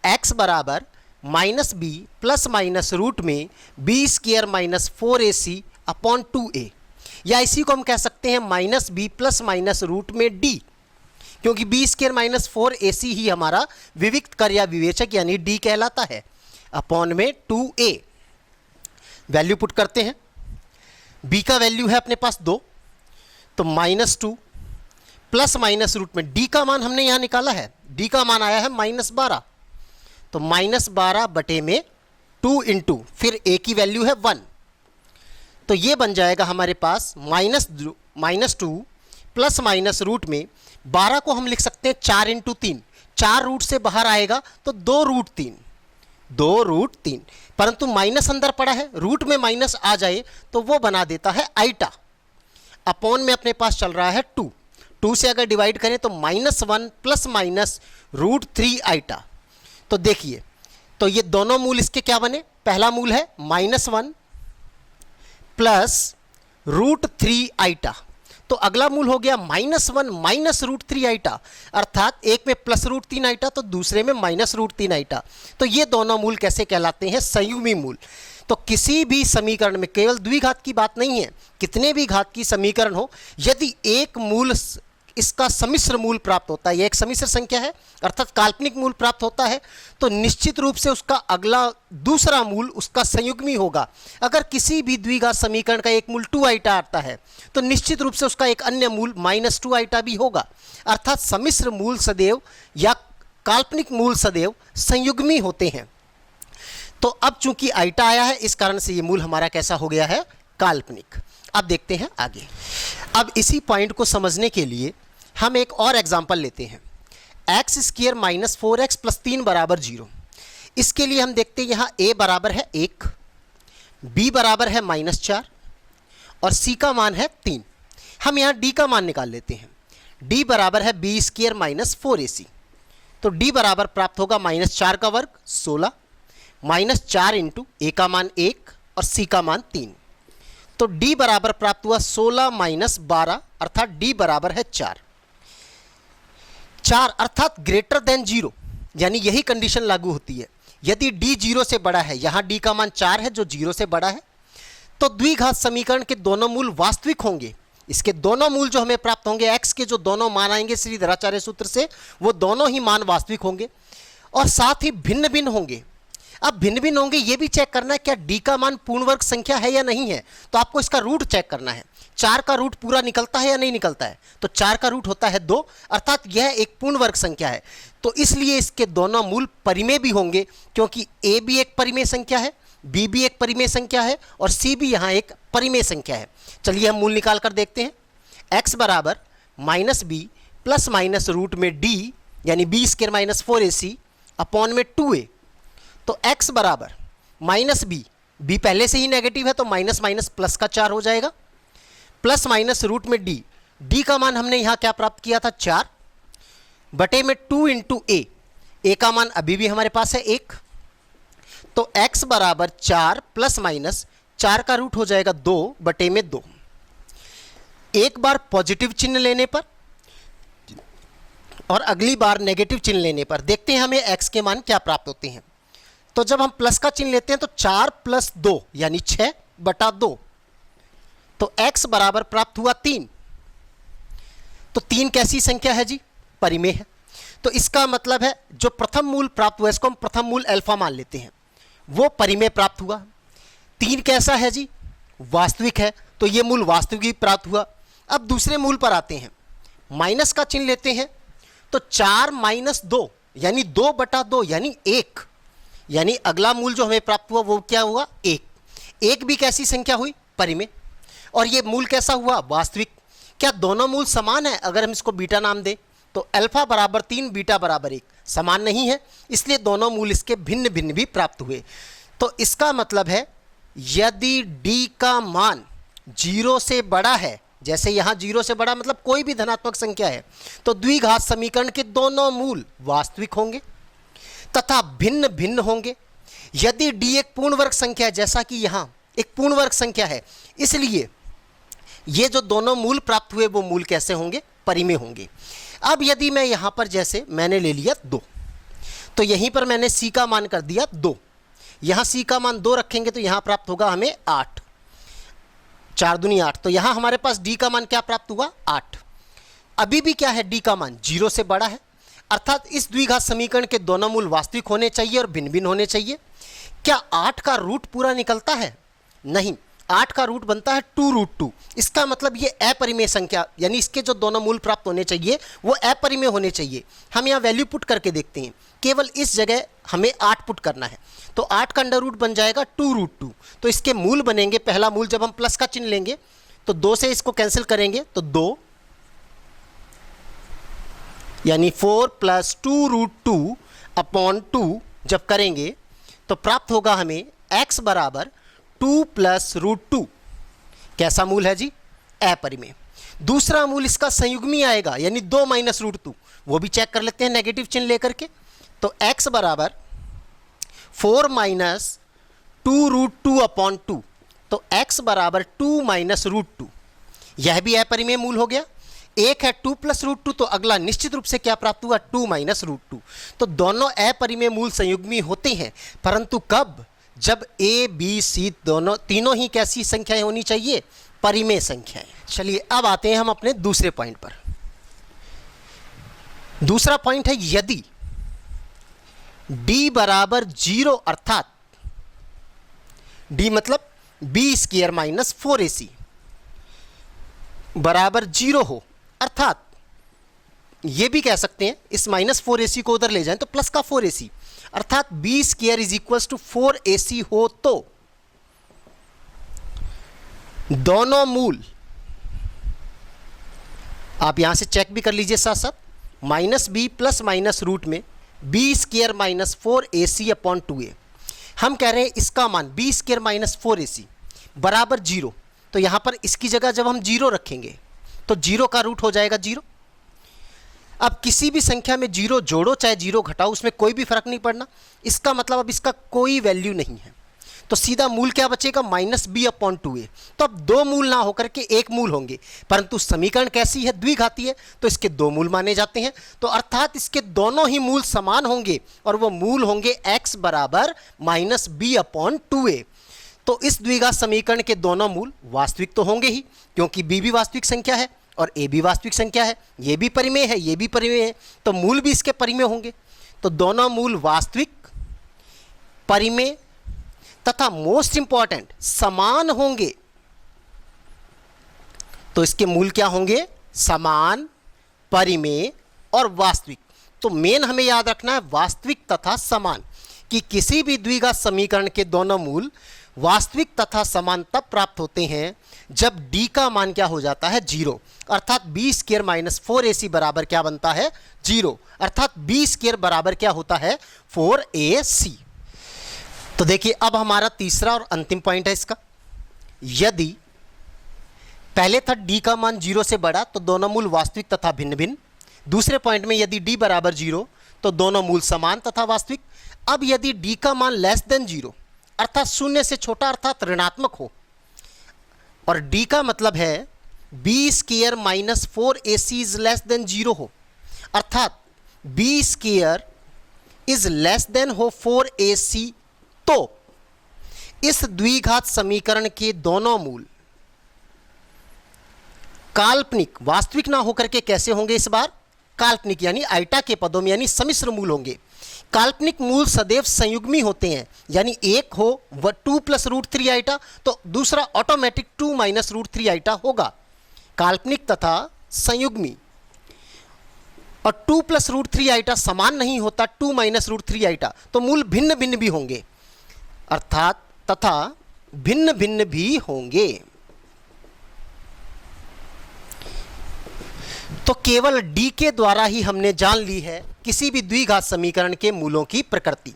x बराबर -b प्लस माइनस रूट में b² - 4ac अपॉन 2a, या इसी को हम कह सकते हैं -b प्लस माइनस रूट में d, क्योंकि b² - 4ac ही हमारा विविक्त कर या विवेचक यानी d कहलाता है, अपॉन में 2a। वैल्यू पुट करते हैं। b का वैल्यू है अपने पास 2, तो -2 प्लस माइनस रूट में d का मान हमने यहाँ निकाला है, d का मान आया है -12, तो -12 बटे में 2 इंटू फिर a की वैल्यू है 1, तो ये बन जाएगा हमारे पास -2 प्लस माइनस रूट में 12 को हम लिख सकते हैं 4 इंटू 3, 4 रूट से बाहर आएगा तो 2√3, परंतु माइनस अंदर पड़ा है, रूट में माइनस आ जाए तो वो बना देता है आइटा। अपॉन में अपने पास चल रहा है 2 से अगर डिवाइड करें तो -1 प्लस माइनस √3 आइटा। तो देखिए, तो ये दोनों मूल इसके क्या बने। पहला मूल है -1 प्लस √3 आइटा, तो अगला मूल हो गया -1 माइनस √3 आइटा, अर्थात एक में प्लस √3 आइटा तो दूसरे में माइनस √3 आइटा। तो ये दोनों मूल कैसे कहलाते हैं, संयुग्मी मूल। तो किसी भी समीकरण में केवल द्विघात की बात नहीं है, कितने भी घात की समीकरण हो, यदि एक मूल इसका सम्मिश्र मूल प्राप्त होता है, यह एक सम्मिश्र संख्या है अर्थात काल्पनिक मूल प्राप्त होता है, तो निश्चित रूप से उसका अगला दूसरा मूल उसका संयुग्मी होगा। अगर किसी भी द्विघात समीकरण का एक मूल 2 आइटा आता है तो निश्चित रूप से उसका एक अन्य मूल -2 आइटा भी होगा, अर्थात सम्मिश्र मूल सदैव या काल्पनिक मूल सदैव संयुग्मी होते हैं। तो अब चूंकि आइटा आया है, इस कारण से ये मूल हमारा कैसा हो गया है, काल्पनिक। अब देखते हैं आगे। अब इसी पॉइंट को समझने के लिए हम एक और एग्जांपल लेते हैं। x² - 4x + 3 = 0। इसके लिए हम देखते हैं यहाँ a बराबर है 1, b बराबर है -4 और c का मान है 3। हम यहाँ d का मान निकाल लेते हैं। d बराबर है b² - 4ac, तो d बराबर प्राप्त होगा -4 का वर्ग 16, -4 इंटू a का मान 1 और c का मान 3। तो d बराबर प्राप्त हुआ 16 - 12, अर्थात d बराबर है 4 अर्थात ग्रेटर देन 0, यानी यही कंडीशन लागू होती है। यदि d 0 से बड़ा है, यहाँ d का मान 4 है जो 0 से बड़ा है, तो द्विघात समीकरण के दोनों मूल वास्तविक होंगे। इसके दोनों मूल जो हमें प्राप्त होंगे, x के जो दोनों मान आएंगे श्रीधराचार्य सूत्र से, वो दोनों ही मान वास्तविक होंगे और साथ ही भिन्न भिन्न होंगे। अब भिन्न भिन्न होंगे, ये भी चेक करना है क्या d का मान पूर्ण वर्ग संख्या है या नहीं है। तो आपको इसका रूट चेक करना है, 4 का रूट पूरा निकलता है या नहीं निकलता है। तो 4 का रूट होता है 2, अर्थात यह एक पूर्ण वर्ग संख्या है। तो इसलिए इसके दोनों मूल परिमेय भी होंगे, क्योंकि a भी एक परिमेय संख्या है, b भी एक परिमेय संख्या है और c भी यहाँ एक परिमेय संख्या है। चलिए हम मूल निकाल कर देखते हैं। x बराबर -b प्लस माइनस रूट में d यानी b² - 4ac अपॉन में 2a। तो x बराबर -b पहले से ही नेगेटिव है तो माइनस माइनस प्लस का 4 हो जाएगा, प्लस माइनस रूट में d का मान हमने यहाँ क्या प्राप्त किया था 4, बटे में 2 इंटू ए का मान अभी भी हमारे पास है 1, तो x बराबर 4 प्लस माइनस 4 का रूट हो जाएगा 2 बटे में 2। एक बार पॉजिटिव चिन्ह लेने पर और अगली बार नेगेटिव चिन्ह लेने पर देखते हैं हमें x के मान क्या प्राप्त होते हैं। तो जब हम प्लस का चिन्ह लेते हैं तो 4 प्लस 2 यानी 6 बटा 2, तो x बराबर प्राप्त हुआ 3। तो 3 कैसी संख्या है जी? परिमेय है। तो इसका मतलब है जो प्रथम मूल प्राप्त हुआ इसको हम प्रथम मूल अल्फा मान लेते हैं, वो परिमेय प्राप्त हुआ। 3 कैसा है जी? वास्तविक है, तो ये मूल वास्तविक ही प्राप्त हुआ। अब दूसरे मूल पर आते हैं, माइनस का चिन्ह लेते हैं तो 4 माइनस 2 यानी 2 बटा 2 यानी 1, यानी अगला मूल जो हमें प्राप्त हुआ वो क्या हुआ? 1। 1 भी कैसी संख्या हुई? परिमेय। और ये मूल कैसा हुआ? वास्तविक। क्या दोनों मूल समान है? अगर हम इसको बीटा नाम दें तो अल्फा बराबर 3 बीटा बराबर 1 समान नहीं है, इसलिए दोनों मूल इसके भिन्न भिन्न भी प्राप्त हुए। तो इसका मतलब है यदि d का मान 0 से बड़ा है, जैसे यहाँ 0 से बड़ा मतलब कोई भी धनात्मक संख्या है, तो द्विघात समीकरण के दोनों मूल वास्तविक होंगे तथा भिन्न भिन्न होंगे। यदि d एक पूर्ण वर्ग संख्या है, जैसा कि यहाँ एक पूर्ण वर्ग संख्या है, इसलिए ये जो दोनों मूल प्राप्त हुए वो मूल कैसे होंगे? परिमेय होंगे। अब यदि मैं यहाँ पर जैसे मैंने ले लिया 2, तो यहीं पर मैंने c का मान कर दिया 2, यहाँ c का मान 2 रखेंगे तो यहाँ प्राप्त होगा हमें 8, 4 दूनी 8, तो यहाँ हमारे पास d का मान क्या प्राप्त हुआ? 8। अभी भी क्या है? d का मान 0 से बड़ा है, अर्थात इस द्विघात समीकरण के दोनों मूल वास्तविक होने चाहिए और भिन्न भिन्न होने चाहिए। क्या 8 का रूट पूरा निकलता है? नहीं, 8 का रूट बनता है 2√2। इसका मतलब ये अपरिमेय संख्या, यानी इसके जो दोनों मूल प्राप्त होने चाहिए वो अपरिमेय होने चाहिए। हम यहाँ वैल्यू पुट करके देखते हैं, केवल इस जगह हमें 8 पुट करना है, तो 8 का अंडर रूट बन जाएगा 2√2। तो इसके मूल बनेंगे, पहला मूल जब हम प्लस का चिन्ह लेंगे तो 2 से इसको कैंसिल करेंगे तो 2, यानी 4 प्लस 2√2 अपॉन 2 जब करेंगे तो प्राप्त होगा हमें x बराबर 2 प्लस √2। कैसा मूल है जी? अपरिमेय। दूसरा मूल इसका संयुग्मी आएगा, यानी 2 माइनस √2, वो भी चेक कर लेते हैं नेगेटिव चिन्ह लेकर के। तो x बराबर 4 माइनस 2√2 अपॉन 2, तो x बराबर 2 माइनस √2, यह भी अपरिमेय मूल हो गया। एक है 2 प्लस √2, तो अगला निश्चित रूप से क्या प्राप्त हुआ? 2 माइनस √2। तो दोनों अपरिमेय मूल संयुग्मी होते हैं, परंतु कब? जब a b c तीनों ही कैसी संख्याएं होनी चाहिए? परिमेय संख्याएं। चलिए अब आते हैं हम अपने दूसरे पॉइंट पर। दूसरा पॉइंट है यदि d बराबर 0, अर्थात d मतलब b² माइनस 4ac बराबर 0 हो, अर्थात ये भी कह सकते हैं इस माइनस 4ac को उधर ले जाएं तो प्लस का 4ac, अर्थात b² is equals to 4ac हो, तो दोनों मूल आप यहां से चेक भी कर लीजिए साथ साथ, minus b plus minus root में b² minus 4ac upon 2a। हम कह रहे हैं इसका मान b² माइनस 4ac बराबर 0, तो यहां पर इसकी जगह जब हम 0 रखेंगे तो 0 का रूट हो जाएगा 0। अब किसी भी संख्या में 0 जोड़ो चाहे 0 घटाओ, उसमें कोई भी फर्क नहीं पड़ना। इसका मतलब अब इसका कोई वैल्यू नहीं है, तो सीधा मूल क्या बचेगा? Minus b upon 2a। तो अब 2 मूल ना होकर के 1 मूल होंगे, परंतु समीकरण कैसी है? द्विघाती है, तो इसके 2 मूल माने जाते हैं। तो अर्थात इसके दोनों ही मूल समान होंगे और वो मूल होंगे x बराबर माइनस b अपॉन 2a। तो इस द्विघात समीकरण के दोनों मूल वास्तविक तो होंगे ही, क्योंकि b भी वास्तविक संख्या है और a भी वास्तविक संख्या है, ये भी परिमेय है, ये भी परिमेय है, तो मूल भी इसके परिमेय होंगे। तो दोनों मूल वास्तविक, परिमेय तथा मोस्ट इंपॉर्टेंट समान होंगे। तो इसके मूल क्या होंगे? समान, परिमेय और वास्तविक। तो मेन हमें याद रखना है वास्तविक तथा समान, कि किसी भी द्विघात समीकरण के दोनों मूल वास्तविक तथा समान तब प्राप्त होते हैं जब d का मान क्या हो जाता है? 0, अर्थात b² माइनस 4ac बराबर क्या बनता है? 0, अर्थात b² बराबर क्या होता है? 4ac। तो देखिए अब हमारा तीसरा और अंतिम पॉइंट है इसका, यदि पहले था d का मान 0 से बड़ा तो दोनों मूल वास्तविक तथा भिन्न भिन्न, दूसरे पॉइंट में यदि d बराबर 0 तो दोनों मूल समान तथा वास्तविक। अब यदि d का मान लेस देन 0 अर्थात शून्य से छोटा अर्थात ऋणात्मक हो, और d का मतलब है b square minus 4ac is less than 0 हो, अर्थात b square is less than हो 4ac, तो इस द्विघात समीकरण के दोनों मूल काल्पनिक, वास्तविक ना होकर के कैसे होंगे, इस बार काल्पनिक यानी आइटा के पदों में यानी सम्मिश्र मूल होंगे। काल्पनिक मूल सदैव संयुग्मी होते हैं, यानी एक हो 2 प्लस रूट 3 आइटा तो दूसरा ऑटोमेटिक 2 माइनस रूट 3 आइटा होगा, काल्पनिक तथा संयुग्मी। और 2 प्लस रूट 3 आइटा समान नहीं होता 2 माइनस रूट 3 आइटा, तो मूल भिन्न भिन्न भी होंगे, अर्थात तथा भिन्न भिन्न भी होंगे। तो केवल d के द्वारा ही हमने जान ली है किसी भी द्विघात समीकरण के मूलों की प्रकृति।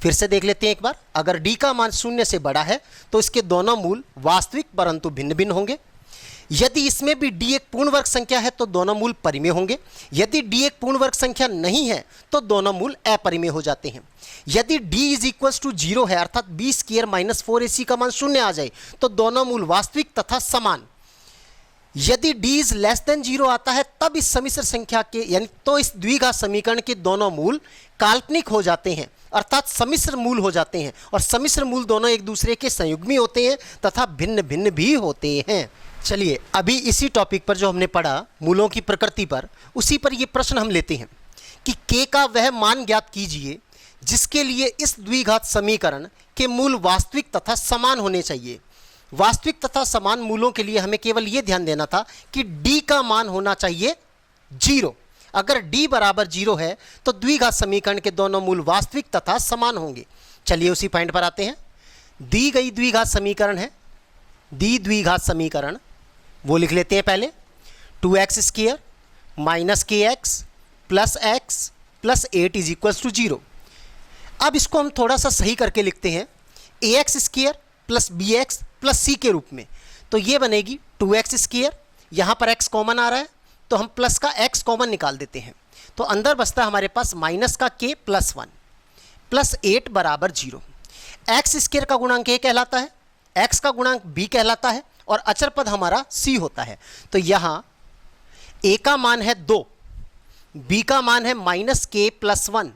फिर से देख लेते हैं एक बार। अगर d का मान शून्य से बड़ा है तो इसके दोनों मूल वास्तविक परंतु भिन्न भिन्न होंगे। यदि इसमें भी d एक पूर्ण वर्ग संख्या है तो दोनों मूल परिमेय होंगे। यदि d एक पूर्ण वर्ग संख्या नहीं है तो दोनों मूल अपरिमेय हो जाते हैं। यदि d इज इक्वल्स टू 0 है अर्थात b स्क्वायर माइनस 4ac का मान शून्य आ जाए तो दोनों मूल वास्तविक तथा समान। यदि d इज लेस देन 0 आता है तब इस सम्मिश्र संख्या के यानी तो इस द्विघात समीकरण के दोनों मूल काल्पनिक हो जाते हैं, अर्थात सम्मिश्र मूल हो जाते हैं, और सम्मिश्र मूल दोनों एक दूसरे के संयुग्मी होते हैं तथा भिन्न भिन्न भी होते हैं। चलिए अभी इसी टॉपिक पर जो हमने पढ़ा मूलों की प्रकृति पर, उसी पर ये प्रश्न हम लेते हैं कि k का वह मान ज्ञात कीजिए जिसके लिए इस द्विघात समीकरण के मूल वास्तविक तथा समान होने चाहिए। वास्तविक तथा समान मूलों के लिए हमें केवल यह ध्यान देना था कि d का मान होना चाहिए 0। अगर d बराबर 0 है तो द्विघात समीकरण के दोनों मूल वास्तविक तथा समान होंगे। चलिए उसी पॉइंट पर आते हैं। दी गई द्विघात समीकरण है, दी द्विघात समीकरण वो लिख लेते हैं पहले, 2x square minus kx plus x plus 8 is equals to 0। अब इसको हम थोड़ा सा सही करके लिखते हैं, ax square plus bx plus c के रूप में। तो ये बनेगी 2x स्क्वायर, यहाँ पर x कॉमन आ रहा है तो हम प्लस का x कॉमन निकाल देते हैं, तो अंदर बचता हमारे पास माइनस का k प्लस 1 प्लस 8 बराबर 0। x स्क्वायर का गुणांक a कहलाता है, x का गुणांक b कहलाता है और अचर पद हमारा c होता है। तो यहाँ a का मान है 2, b का मान है माइनस k प्लस 1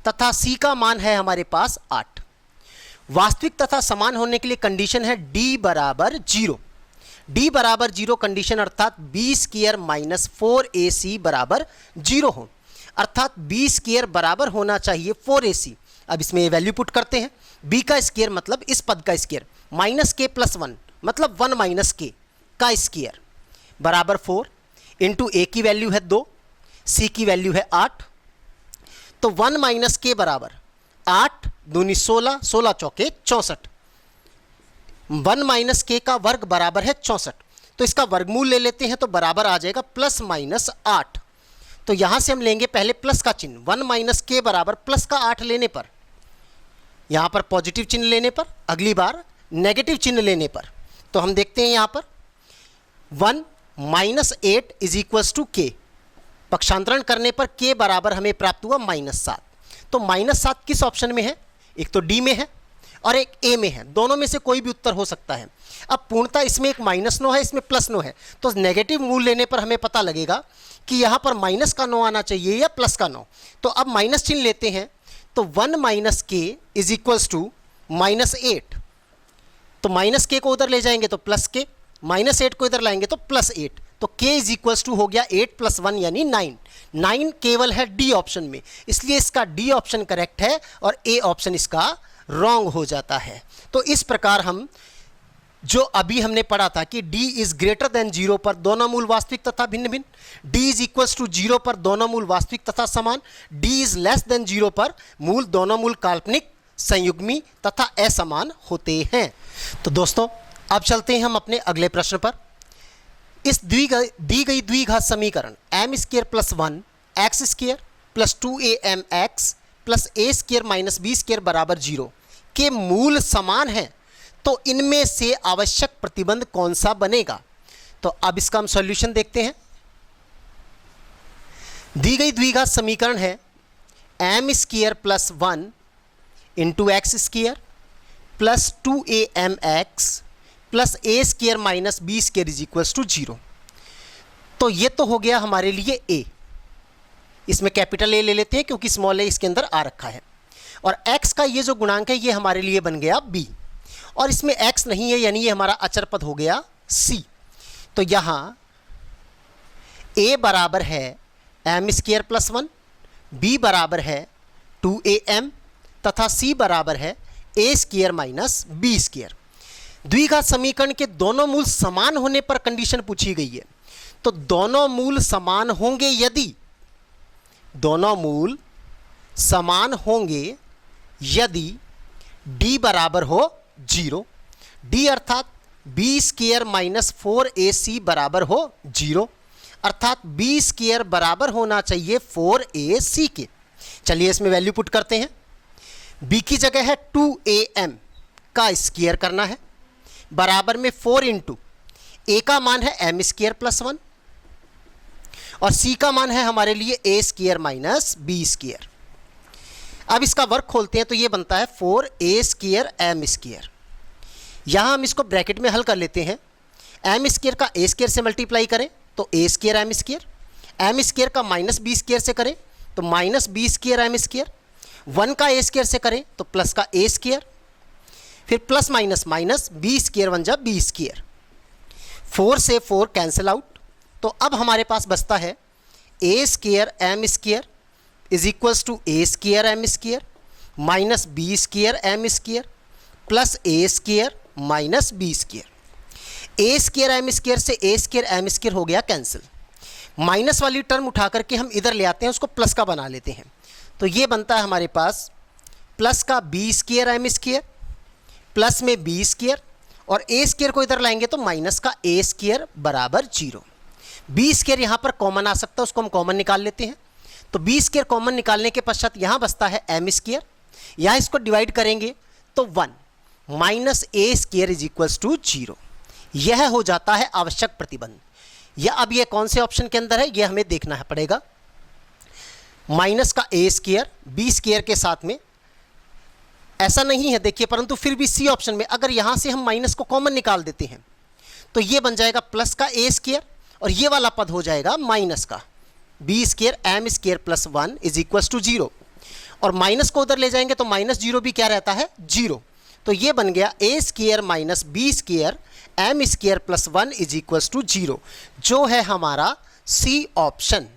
तथा c का मान है हमारे पास 8। वास्तविक तथा समान होने के लिए कंडीशन है d बराबर 0। d बराबर 0 कंडीशन अर्थात b स्क्वायर माइनस 4ac बराबर 0 हो, अर्थात b स्क्वायर बराबर होना चाहिए 4ac। अब इसमें ये वैल्यू पुट करते हैं, b का स्क्वायर मतलब इस पद का स्क्वायर माइनस k प्लस 1 मतलब 1 माइनस k का स्क्वायर बराबर 4 इंटू a की वैल्यू है 2, c की वैल्यू है 8, तो 1 माइनस k बराबर 8 दूनी 16, 16 चौके 64। 1 माइनस k का वर्ग बराबर है 64, तो इसका वर्गमूल ले लेते हैं तो बराबर आ जाएगा प्लस माइनस 8। तो यहां से हम लेंगे पहले प्लस का चिन्ह, 1 माइनस k बराबर प्लस का 8 लेने पर, यहां पर पॉजिटिव चिन्ह लेने पर, अगली बार नेगेटिव चिन्ह लेने पर। तो हम देखते हैं यहां पर 1 minus 8 is equals to k, पक्षांतरण करने पर k बराबर हमें प्राप्त हुआ माइनस 7। तो माइनस 7 किस ऑप्शन में है, एक तो डी में है और एक ए में है, दोनों में से कोई भी उत्तर हो सकता है। अब पूर्णतः इसमें एक माइनस 9 है, इसमें प्लस 9 है, तो नेगेटिव मूल लेने पर हमें पता लगेगा कि यहाँ पर माइनस का 9 आना चाहिए या प्लस का 9। तो अब माइनस चिन्ह लेते हैं, तो 1 माइनस के इज इक्वल्स टू माइनस 8, तो माइनस के को उधर ले जाएंगे तो प्लस के, माइनस 8 को इधर लाएंगे तो प्लस 8, तो k इज इक्वल्स टू हो गया 8 प्लस 1 यानी 9। 9 केवल है डी ऑप्शन में, इसलिए इसका डी ऑप्शन करेक्ट है और ए ऑप्शन इसका रॉन्ग हो जाता है। तो इस प्रकार हम जो अभी हमने पढ़ा था कि d इज ग्रेटर देन 0 पर दोनों मूल वास्तविक तथा भिन्न भिन्न, d इज इक्वल्स टू 0 पर दोनों मूल वास्तविक तथा समान, d इज लेस देन 0 पर मूल दोनों मूल काल्पनिक, संयुग्मी तथा असमान होते हैं। तो दोस्तों अब चलते हैं हम अपने अगले प्रश्न पर। इस दी गई द्विघात समीकरण m square plus 1 x square plus 2am x plus a square minus b square बराबर 0 के मूल समान हैं, तो इनमें से आवश्यक प्रतिबंध कौन सा बनेगा। तो अब इसका हम सॉल्यूशन देखते हैं। दी गई द्विघात समीकरण है m square plus 1 into x square plus 2am(x) plus a square minus b square is equals to 0। तो ये तो हो गया हमारे लिए ए, इसमें कैपिटल ए ले लेते हैं क्योंकि स्मॉल ए इसके अंदर आ रखा है, और x का ये जो गुणांक है ये हमारे लिए बन गया b, और इसमें x नहीं है यानी ये हमारा अचर पद हो गया c। तो यहाँ a बराबर है एम स्क्वायर प्लस 1, b बराबर है 2am तथा c बराबर है a square minus b square. द्विघात समीकरण के दोनों मूल समान होने पर कंडीशन पूछी गई है। तो दोनों मूल समान होंगे यदि, दोनों मूल समान होंगे यदि d बराबर हो 0, d अर्थात बी स्क्वायर माइनस 4ac बराबर हो 0, अर्थात बी स्क्वायर बराबर होना चाहिए 4ac के। चलिए इसमें वैल्यू पुट करते हैं। b की जगह है 2am का स्क्वायर करना है, बराबर में 4 इंटू a का मान है एम स्क्वायर प्लस 1 और c का मान है हमारे लिए ए स्क्वायर माइनस बी स्क्वायर। अब इसका वर्क खोलते हैं तो ये बनता है 4a स्क्वायर एम स्क्वायर। यहाँ हम इसको ब्रैकेट में हल कर लेते हैं। एम स्क्वायर का ए स्क्वायर से मल्टीप्लाई करें तो ए स्क्वायर एम स्क्वायर का माइनस बी स्क्वायर से करें तो minus b square m square, 1 का ए स्क्वायर से करें तो प्लस का ए स्क्वायर, फिर plus minus minus b square बन जा बी स्क्वायर, 4 से 4 कैंसिल आउट। तो अब हमारे पास बचता है a square m square is equals to a square m square minus b square m square plus a square minus b square. A square m square से ए स्क्वायर एम स्क्वायर हो गया कैंसिल। माइनस वाली टर्म उठा करके हम इधर ले आते हैं, उसको प्लस का बना लेते हैं। तो ये बनता है हमारे पास प्लस का b square m square plus में बी स्क्वायर, और ए स्क्वायर को इधर लाएंगे तो माइनस का ए स्क्वायर बराबर 0। बी स्क्वायर यहाँ पर कॉमन आ सकता है, उसको हम कॉमन निकाल लेते हैं। तो बी स्क्वायर कॉमन निकालने के पश्चात यहाँ बचता है एम स्क्वायर, यहाँ इसको डिवाइड करेंगे तो 1 minus a square is equals to 0। यह हो जाता है आवश्यक प्रतिबंध। या अब यह कौन से ऑप्शन के अंदर है यह हमें देखना है पड़ेगा। माइनस का ए स्क्वायर बी स्क्वायर के साथ में ऐसा नहीं है देखिए, परंतु फिर भी सी ऑप्शन में अगर यहाँ से हम माइनस को कॉमन निकाल देते हैं तो ये बन जाएगा प्लस का ए स्क्वायर, और ये वाला पद हो जाएगा माइनस का b square m square plus 1 is equals to 0, और माइनस को उधर ले जाएंगे तो माइनस 0 भी क्या रहता है 0। तो ये बन गया a square minus b square m square plus 1 is equals to 0, जो है हमारा सी ऑप्शन।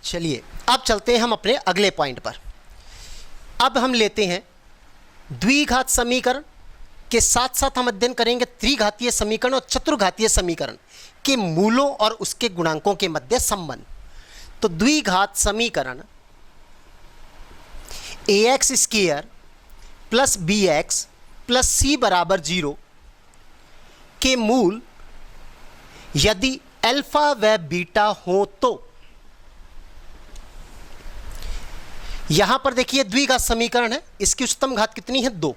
चलिए अब चलते हैं हम अपने अगले पॉइंट पर। अब हम लेते हैं द्विघात समीकरण के साथ साथ हम अध्ययन करेंगे त्रिघातीय समीकरण और चतुर्घातीय समीकरण के मूलों और उसके गुणांकों के मध्य संबंध। तो द्विघात समीकरण ax square plus bx plus c बराबर 0 के मूल यदि अल्फा व बीटा हो तो, यहां पर देखिए द्विघात समीकरण है, इसकी उच्चतम घात कितनी है 2।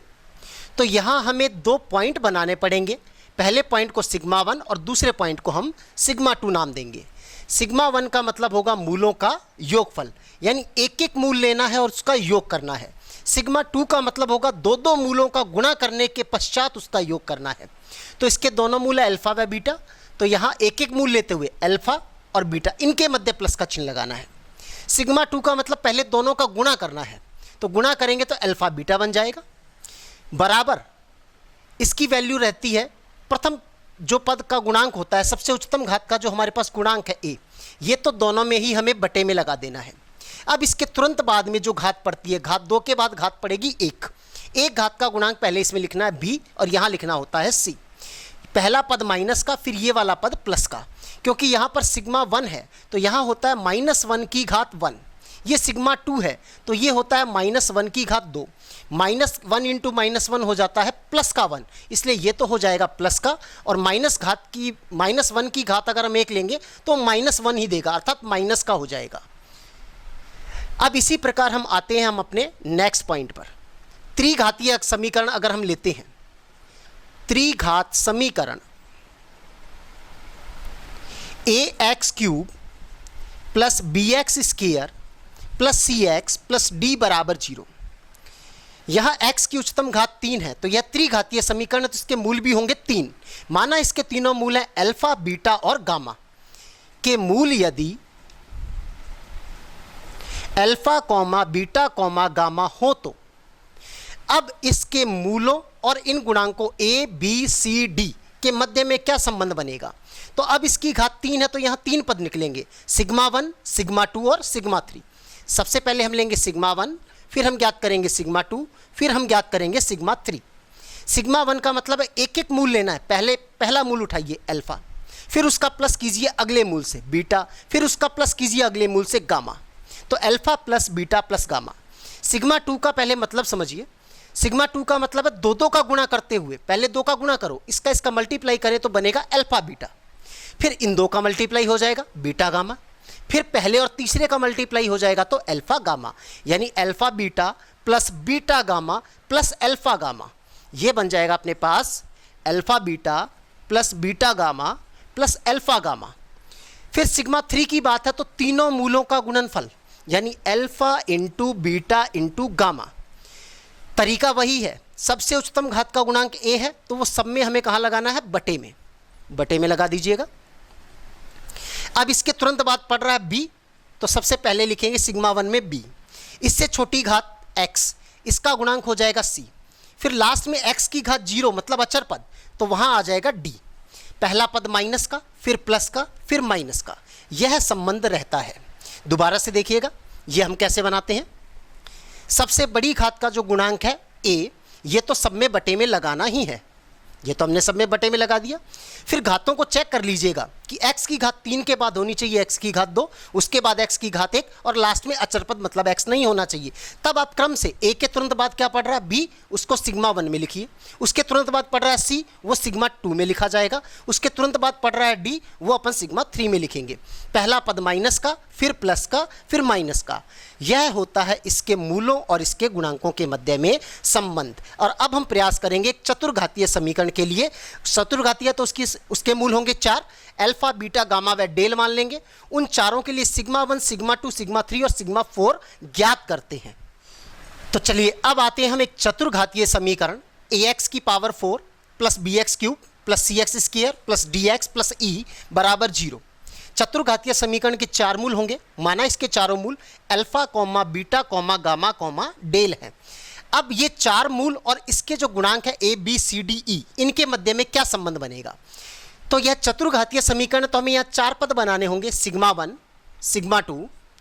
तो यहां हमें 2 पॉइंट बनाने पड़ेंगे। पहले पॉइंट को सिग्मा 1 और दूसरे पॉइंट को हम सिग्मा 2 नाम देंगे। सिग्मा 1 का मतलब होगा मूलों का योगफल, यानी एक एक मूल लेना है और उसका योग करना है। सिग्मा 2 का मतलब होगा 2 मूलों का गुणा करने के पश्चात उसका योग करना है। तो इसके दोनों मूल है अल्फा व बीटा, तो यहाँ एक एक मूल लेते हुए अल्फा और बीटा इनके मध्य प्लस का चिन्ह लगाना है। सिग्मा 2 का मतलब पहले दोनों का गुणा करना है, तो गुणा करेंगे तो अल्फा बीटा बन जाएगा, बराबर इसकी वैल्यू रहती है प्रथम जो पद का गुणांक होता है सबसे उच्चतम घात का जो हमारे पास गुणांक है a, ये तो दोनों में ही हमें बटे में लगा देना है। अब इसके तुरंत बाद में जो घात पड़ती है, घात 2 के बाद घात पड़ेगी 1। एक घात का गुणांक पहले इसमें लिखना है b और यहाँ लिखना होता है c। पहला पद माइनस का, फिर ये वाला पद प्लस का, क्योंकि यहाँ पर सिग्मा 1 है तो यहाँ होता है -1 की घात 1। ये सिग्मा 2 है तो ये होता है -1 की घात 2। -1 इंटू -1 हो जाता है प्लस का 1, इसलिए ये तो हो जाएगा प्लस का, और -1 की घात अगर हम 1 लेंगे तो -1 ही देगा, अर्थात माइनस का हो जाएगा। अब इसी प्रकार हम आते हैं हम अपने नेक्स्ट पॉइंट पर। त्रिघातीय समीकरण अगर हम लेते हैं, त्रिघात समीकरण ax³ प्लस bx² प्लस सी एक्स प्लस डी बराबर 0। यहाँ x की उच्चतम घात 3 है तो यह त्रिघातीय समीकरण है, तो इसके मूल भी होंगे 3। माना इसके तीनों मूल हैं अल्फा, बीटा और गामा के मूल यदि alpha comma beta comma gamma हो तो अब इसके मूलों और इन गुणांकों a b c d के मध्य में क्या संबंध बनेगा। तो अब इसकी घात 3 है तो यहाँ 3 पद निकलेंगे, सिग्मा 1, सिग्मा 2 और सिग्मा 3। सबसे पहले हम लेंगे सिग्मा 1, फिर हम ज्ञात करेंगे सिग्मा 2, फिर हम ज्ञात करेंगे सिग्मा 3। सिग्मा 1 का मतलब है एक एक मूल लेना है, पहला मूल उठाइए अल्फा, फिर उसका प्लस कीजिए अगले मूल से बीटा, फिर उसका प्लस कीजिए अगले मूल से गामा। तो alpha plus beta plus gamma. Sigma 2 का पहले मतलब समझिए, सिग्मा 2 का मतलब है दो का गुणा करते हुए, पहले 2 का गुणा करो, इसका मल्टीप्लाई करें तो बनेगा अल्फा बीटा, फिर इन 2 का मल्टीप्लाई हो जाएगा बीटा गामा, फिर पहले और तीसरे का मल्टीप्लाई हो जाएगा तो अल्फा गामा, यानी alpha beta plus beta gamma plus alpha gamma. ये बन जाएगा अपने पास alpha beta plus beta gamma plus alpha gamma. फिर सिग्मा 3 की बात है तो तीनों मूलों का गुणनफल यानी alpha into beta into gamma. तरीका वही है, सबसे उच्चतम घात का गुणांक a है तो वो सब में हमें कहाँ लगाना है, बटे में लगा दीजिएगा। अब इसके तुरंत बाद पड़ रहा है b, तो सबसे पहले लिखेंगे सिग्मा 1 में b, इससे छोटी घात x, इसका गुणांक हो जाएगा c, फिर लास्ट में x की घात 0 मतलब अचर पद, तो वहाँ आ जाएगा d। पहला पद माइनस का, फिर प्लस का, फिर माइनस का, यह संबंध रहता है। दोबारा से देखिएगा ये हम कैसे बनाते हैं। सबसे बड़ी घात का जो गुणांक है a, ये तो सब में बटे में लगाना ही है, ये तो हमने सब में बटे में लगा दिया। फिर घातों को चेक कर लीजिएगा कि x की घात 3 के बाद होनी चाहिए x की घात 2, उसके बाद x की घात 1 और लास्ट में अचर पद मतलब x नहीं होना चाहिए। तब आप क्रम से a के तुरंत बाद क्या पढ़ रहा है b, उसको सिग्मा 1 में लिखिए, उसके तुरंत बाद पढ़ रहा है c, वो सिग्मा 2 में लिखा जाएगा, उसके तुरंत बाद पढ़ रहा है d, वो अपन सिग्मा 3 में लिखेंगे। पहला पद माइनस का, फिर प्लस का, फिर माइनस का, यह होता है इसके मूलों और इसके गुणांकों के मध्य में संबंध। और अब हम प्रयास करेंगे एक चतुर्घातीय समीकरण के लिए। चतुर्घातीय तो उसके मूल होंगे 4, अल्फा बीटा गामा व डेल मान लेंगे। उन चारों के लिए सिग्मा 1, सिग्मा 2, सिग्मा 3 और सिग्मा 4 ज्ञात करते हैं। तो चलिए अब आते हैं हम एक चतुर्घातीय समीकरण ax की power 4 plus bx cube plus cx square plus dx plus e बराबर 0। चतुर्घातीय समीकरण के 4 मूल होंगे, माना इसके चारों मूल alpha comma beta comma gamma comma del है। अब ये 4 मूल और इसके जो गुणांक है a b c d e, इनके मध्य में क्या संबंध बनेगा। तो यह चतुर्घातीय समीकरण, तो हमें यहाँ 4 पद बनाने होंगे, सिग्मा 1, सिग्मा 2,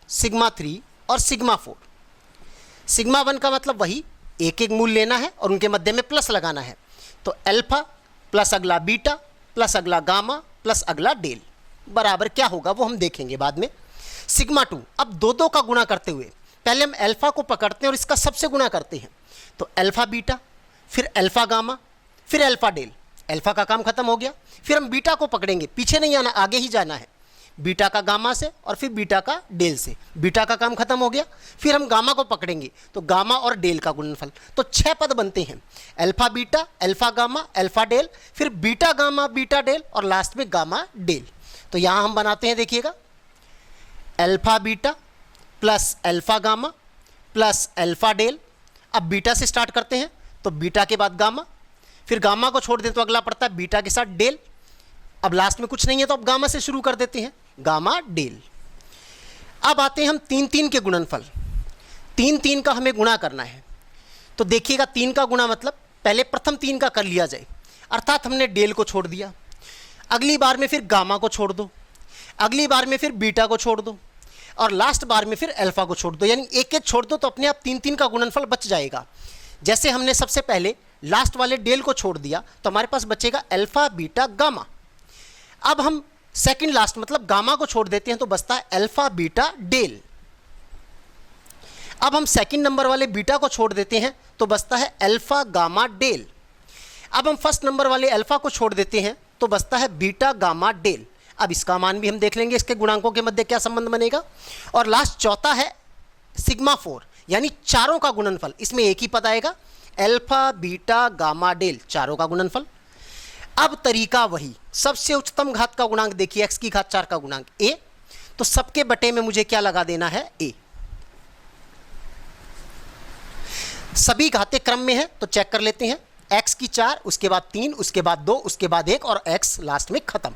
सिग्मा 3 और सिग्मा 4। सिग्मा 1 का मतलब वही एक एक मूल लेना है और उनके मध्य में प्लस लगाना है, तो अल्फा प्लस अगला बीटा प्लस अगला गामा प्लस अगला डेल बराबर क्या होगा वो हम देखेंगे बाद में। सिग्मा 2, अब दो का गुणा करते हुए पहले हम अल्फा को पकड़ते हैं और इसका सबसे गुणा करते हैं, तो अल्फा बीटा, फिर अल्फा गामा, फिर अल्फा डेल। अल्फा का काम खत्म हो गया, फिर हम बीटा को पकड़ेंगे, पीछे नहीं आना आगे ही जाना है, बीटा का गामा से और फिर बीटा का डेल से। बीटा का काम खत्म हो गया, फिर हम गामा को पकड़ेंगे तो गामा और डेल का गुणनफल। तो 6 पद बनते हैं, alpha beta, alpha gamma, alpha del, फिर बीटा गामा बीटा डेल और लास्ट में गामा डेल। तो यहाँ हम बनाते हैं, देखिएगा alpha beta plus alpha gamma plus alpha del. अब बीटा से स्टार्ट करते हैं तो बीटा के बाद गामा, फिर गामा को छोड़ दें तो अगला पड़ता है बीटा के साथ डेल। अब लास्ट में कुछ नहीं है तो अब गामा से शुरू कर देते हैं, गामा डेल। अब आते हैं हम 3 के गुणनफल। 3 का हमें गुणा करना है, तो देखिएगा 3 का गुणा मतलब पहले प्रथम 3 का कर लिया जाए, अर्थात हमने डेल को छोड़ दिया, अगली बार में फिर गामा को छोड़ दो, अगली बार में फिर बीटा को छोड़ दो और लास्ट बार में फिर अल्फा को छोड़ दो, यानी एक एक छोड़ दो तो अपने आप 3 का गुणनफल बच जाएगा। जैसे हमने सबसे पहले लास्ट वाले डेल को छोड़ दिया तो हमारे पास बचेगा अल्फा बीटा गामा। अब हम सेकंड लास्ट मतलब गामा को छोड़ देते हैं तो बचता है अल्फा बीटा डेल। अब हम सेकंड नंबर वाले बीटा को छोड़ देते हैं तो बचता है अल्फा गामा डेल। अब हम फर्स्ट नंबर वाले अल्फा को छोड़ देते हैं तो बचता है बीटा गामा डेल। अब इसका मान भी हम देख लेंगे, इसके गुणांकों के मध्य क्या संबंध बनेगा। और लास्ट चौथा है सिग्मा 4, यानी चारों का गुणनफल। इसमें एक ही पद आएगा, अल्फा बीटा गामा डेल, चारों का गुणनफल। अब तरीका वही, सबसे उच्चतम घात का गुणांक देखिए, x की घात 4 का गुणांक a, तो सबके बटे में मुझे क्या लगा देना है a। सभी घाते क्रम में है तो चेक कर लेते हैं। x की 4, उसके बाद 3, उसके बाद 2, उसके बाद 1 और x लास्ट में खत्म।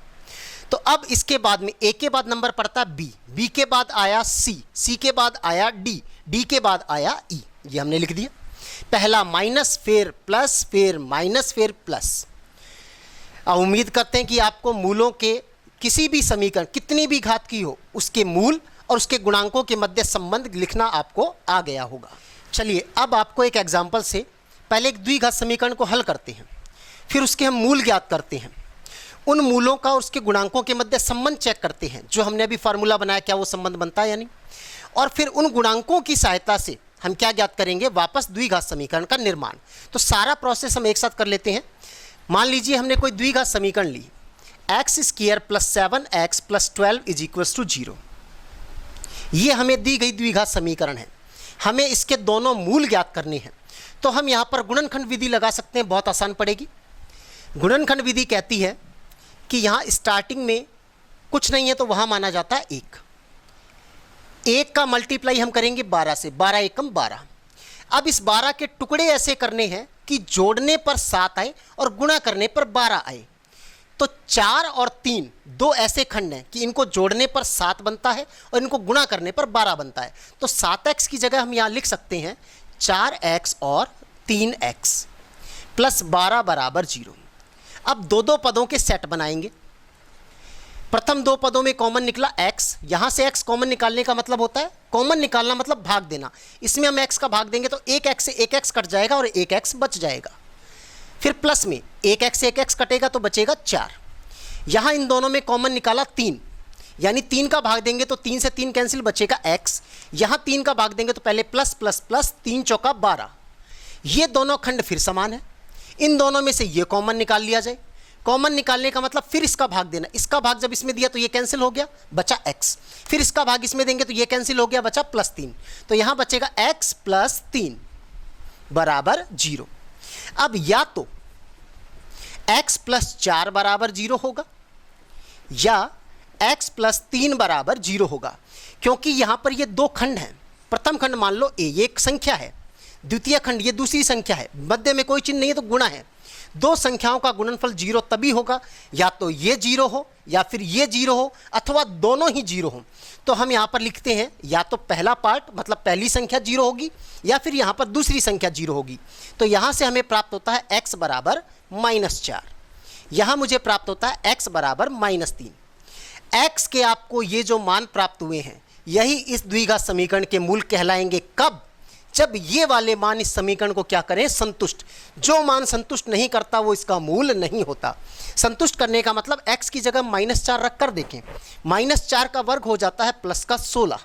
तो अब इसके बाद में a के बाद नंबर पड़ता b, b के बाद आया c, c के बाद आया d, d के बाद आया e। ये हमने लिख दिया। पहला माइनस, फिर प्लस, फिर माइनस, फिर प्लस। उम्मीद करते हैं कि आपको मूलों के किसी भी समीकरण, कितनी भी घात की हो, उसके मूल और उसके गुणांकों के मध्य संबंध लिखना आपको आ गया होगा। चलिए अब आपको एक एग्जाम्पल से पहले एक द्विघात समीकरण को हल करते हैं, फिर उसके हम मूल ज्ञात करते हैं, उन मूलों का और उसके गुणांकों के मध्य संबंध चेक करते हैं, जो हमने अभी फार्मूला बनाया क्या वो संबंध बनता है या नहीं, और फिर उन गुणांकों की सहायता से हम क्या ज्ञात करेंगे, वापस द्विघात समीकरण का निर्माण। तो सारा प्रोसेस हम एक साथ कर लेते हैं। मान लीजिए हमने कोई द्विघात समीकरण ली, x square plus 7x plus 12 is equals to 0। ये हमें दी गई द्विघात समीकरण है, हमें इसके दोनों मूल ज्ञात करने हैं। तो हम यहाँ पर गुणनखंड विधि लगा सकते हैं, बहुत आसान पड़ेगी। गुणनखंड विधि कहती है कि यहाँ स्टार्टिंग में कुछ नहीं है तो वहाँ माना जाता है 1। 1 का मल्टीप्लाई हम करेंगे 12 से, 12 एकम 12। अब इस 12 के टुकड़े ऐसे करने हैं कि जोड़ने पर 7 आए और गुणा करने पर 12 आए। तो 4 और 3 दो ऐसे खंड हैं कि इनको जोड़ने पर 7 बनता है और इनको गुणा करने पर 12 बनता है। तो 7x की जगह हम यहाँ लिख सकते हैं 4x और 3x प्लस 12 बराबर 0। अब दो दो पदों के सेट बनाएंगे। प्रथम दो पदों में कॉमन निकला x, यहाँ से x कॉमन निकालने का मतलब होता है, कॉमन निकालना मतलब भाग देना। इसमें हम x का भाग देंगे तो 1x से 1x कट जाएगा और 1x बच जाएगा। फिर प्लस में 1x से 1x कटेगा तो बचेगा 4। यहाँ इन दोनों में कॉमन निकाला 3, यानी 3 का भाग देंगे तो 3 से 3 कैंसिल, बचेगा x। यहाँ 3 का भाग देंगे तो पहले प्लस प्लस प्लस, 3 चौका 12। ये दोनों खंड फिर समान है, इन दोनों में से ये कॉमन निकाल लिया जाए। कॉमन निकालने का मतलब फिर इसका भाग देना, इसका भाग जब इसमें दिया तो ये कैंसिल हो गया, बचा x। फिर इसका भाग इसमें देंगे तो ये कैंसिल हो गया, बचा प्लस 3। तो यहाँ बचेगा x प्लस 3 बराबर 0। अब या तो x प्लस 4 बराबर 0 होगा या x प्लस 3 बराबर 0 होगा, क्योंकि यहाँ पर ये दो खंड हैं। प्रथम खंड मान लो a, ये एक संख्या है, द्वितीय खंड ये दूसरी संख्या है, मध्य में कोई चिन्ह नहीं है तो गुणा है। दो संख्याओं का गुणनफल 0 तभी होगा या तो ये 0 हो या फिर ये 0 हो अथवा दोनों ही 0 हो। तो हम यहाँ पर लिखते हैं या तो पहला पार्ट मतलब पहली संख्या 0 होगी या फिर यहाँ पर दूसरी संख्या 0 होगी। तो यहाँ से हमें प्राप्त होता है x बराबर -4, यहाँ मुझे प्राप्त होता है x बराबर -3। x के आपको ये जो मान प्राप्त हुए हैं यही इस द्विघात समीकरण के मूल कहलाएंगे। कब? जब ये वाले मान इस समीकरण को क्या करें, संतुष्ट। जो मान संतुष्ट नहीं करता वो इसका मूल नहीं होता। संतुष्ट करने का मतलब x की जगह -4 रख कर देखें, -4 का वर्ग हो जाता है प्लस का 16।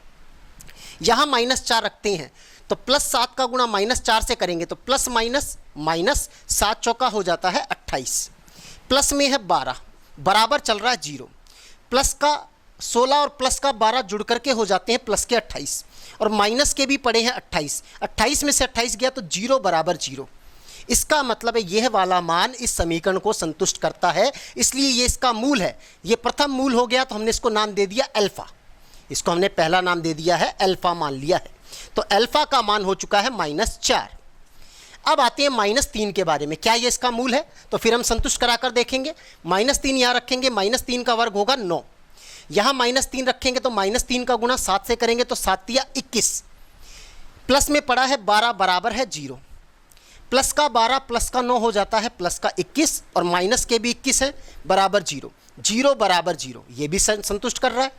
यहाँ -4 रखते हैं तो +7 का गुणा -4 से करेंगे तो प्लस माइनस माइनस 7 चौका हो जाता है 28, प्लस में है 12 बराबर चल रहा है 0। प्लस का 16 और प्लस का 12 जुड़ करके हो जाते हैं प्लस के 28 और माइनस के भी पड़े हैं 28। 28 में से 28 गया तो 0 बराबर 0। इसका मतलब है यह वाला मान इस समीकरण को संतुष्ट करता है, इसलिए ये इसका मूल है। ये प्रथम मूल हो गया तो हमने इसको नाम दे दिया अल्फा, इसको हमने पहला नाम दे दिया है अल्फा मान लिया है। तो अल्फा का मान हो चुका है -4। अब आते हैं -3 के बारे में, क्या ये इसका मूल है? तो फिर हम संतुष्ट कराकर देखेंगे। -3 यहाँ रखेंगे, -3 का वर्ग होगा 9। यहाँ -3 रखेंगे तो -3 का गुणा 7 से करेंगे तो 7 या 21। प्लस में पड़ा है 12 बराबर है 0। प्लस का 12 प्लस का 9 हो जाता है प्लस का 21 और माइनस के भी 21 है बराबर 0। 0 बराबर 0 ये भी संतुष्ट कर रहा है।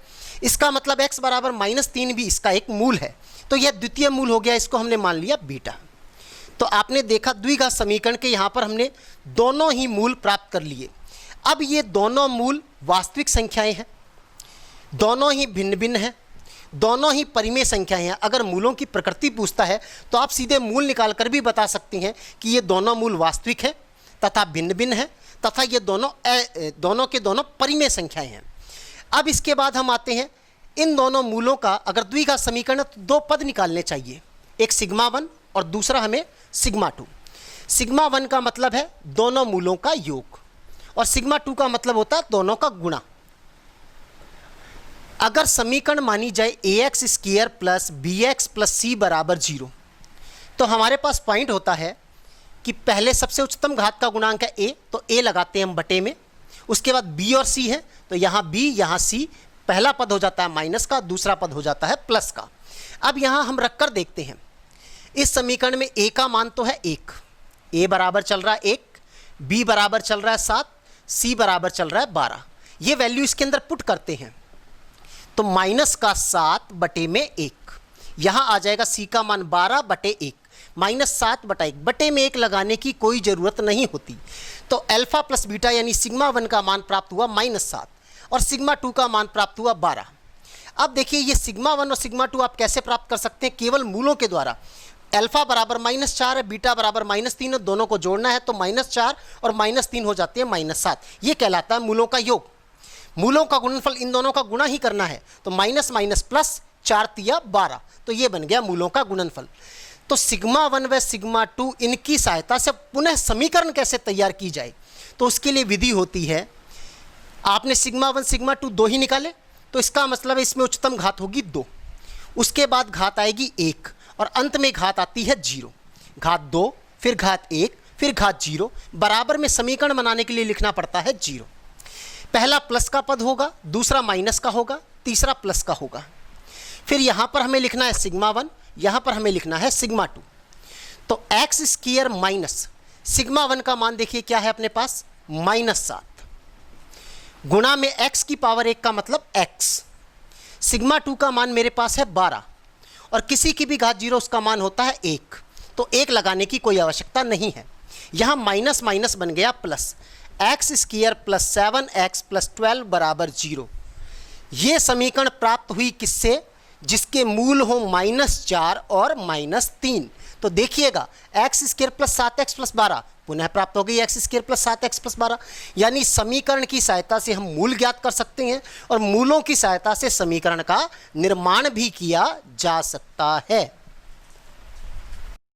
इसका मतलब x बराबर -3 भी इसका एक मूल है। तो यह द्वितीय मूल हो गया, इसको हमने मान लिया बीटा। तो आपने देखा द्विघात समीकरण के यहाँ पर हमने दोनों ही मूल प्राप्त कर लिए। अब ये दोनों मूल वास्तविक संख्याएं हैं, दोनों ही भिन्न भिन्न हैं, दोनों ही परिमेय संख्याएं हैं। अगर मूलों की प्रकृति पूछता है तो आप सीधे मूल निकाल कर भी बता सकते हैं कि ये दोनों मूल वास्तविक हैं तथा भिन्न भिन्न हैं तथा ये दोनों के दोनों परिमेय संख्याएं हैं। अब इसके बाद हम आते हैं इन दोनों मूलों का अगर द्विघात समीकरण तो दो पद निकालने चाहिए, एक σ1 और दूसरा हमें σ2। σ1 का मतलब है दोनों मूलों का योग और σ2 का मतलब होता है दोनों का गुणा। अगर समीकरण मानी जाए ax² plus bx plus c बराबर 0 तो हमारे पास पॉइंट होता है कि पहले सबसे उच्चतम घात का गुणांक है a, तो a लगाते हैं हम बटे में। उसके बाद b और c है, तो यहाँ b यहाँ c, पहला पद हो जाता है माइनस का, दूसरा पद हो जाता है प्लस का। अब यहाँ हम रखकर देखते हैं, इस समीकरण में a का मान तो है 1, a बराबर चल रहा है 1, b बराबर चल रहा है 7, c बराबर चल रहा है 12। ये वैल्यू इसके अंदर पुट करते हैं तो माइनस का 7 बटे में 1, यहाँ आ जाएगा c का मान 12 बटे 1, माइनस 7 बटा 1, बटे में 1 लगाने की कोई ज़रूरत नहीं होती। तो अल्फा प्लस बीटा यानी सिग्मा 1 का मान प्राप्त हुआ -7 और सिग्मा 2 का मान प्राप्त हुआ 12। अब देखिए ये सिग्मा 1 और सिग्मा 2 आप कैसे प्राप्त कर सकते हैं? केवल मूलों के द्वारा। अल्फा बराबर -4 है, बीटा बराबर -3 है, दोनों को जोड़ना है तो -4 और -3 हो जाती है -7। ये कहलाता है मूलों का योग। मूलों का गुणनफल इन दोनों का गुणा ही करना है, तो माइनस माइनस प्लस, 4 तिया 12, तो ये बन गया मूलों का गुणनफल। तो सिग्मा 1 व सिग्मा 2 इनकी सहायता से पुनः समीकरण कैसे तैयार की जाए, तो उसके लिए विधि होती है, आपने सिग्मा 1 सिग्मा 2 दो ही निकाले, तो इसका मतलब है इसमें उच्चतम घात होगी 2, उसके बाद घात आएगी 1 और अंत में घात आती है 0। घात 2, फिर घात 1, फिर घात 0, बराबर में समीकरण बनाने के लिए लिखना पड़ता है 0। पहला प्लस का पद होगा, दूसरा माइनस का होगा, तीसरा प्लस का होगा। फिर यहाँ पर हमें लिखना है सिग्मा 1, यहाँ पर हमें लिखना है सिग्मा 2। तो एक्स स्क्वायर माइनस सिग्मा 1 का मान देखिए क्या है अपने पास, -7, गुणा में x की पावर 1 का मतलब x। सिग्मा 2 का मान मेरे पास है 12 और किसी की भी घात 0 उसका मान होता है 1, तो 1 लगाने की कोई आवश्यकता नहीं है। यहाँ माइनस माइनस बन गया plus, x square plus 7x plus 12 बराबर 0। ये समीकरण प्राप्त हुई किससे? जिसके मूल हो -4 और -3। तो देखिएगा x square plus 7x plus 12 पुनः प्राप्त हो गई x square plus 7x plus 12। यानी समीकरण की सहायता से हम मूल ज्ञात कर सकते हैं और मूलों की सहायता से समीकरण का निर्माण भी किया जा सकता है।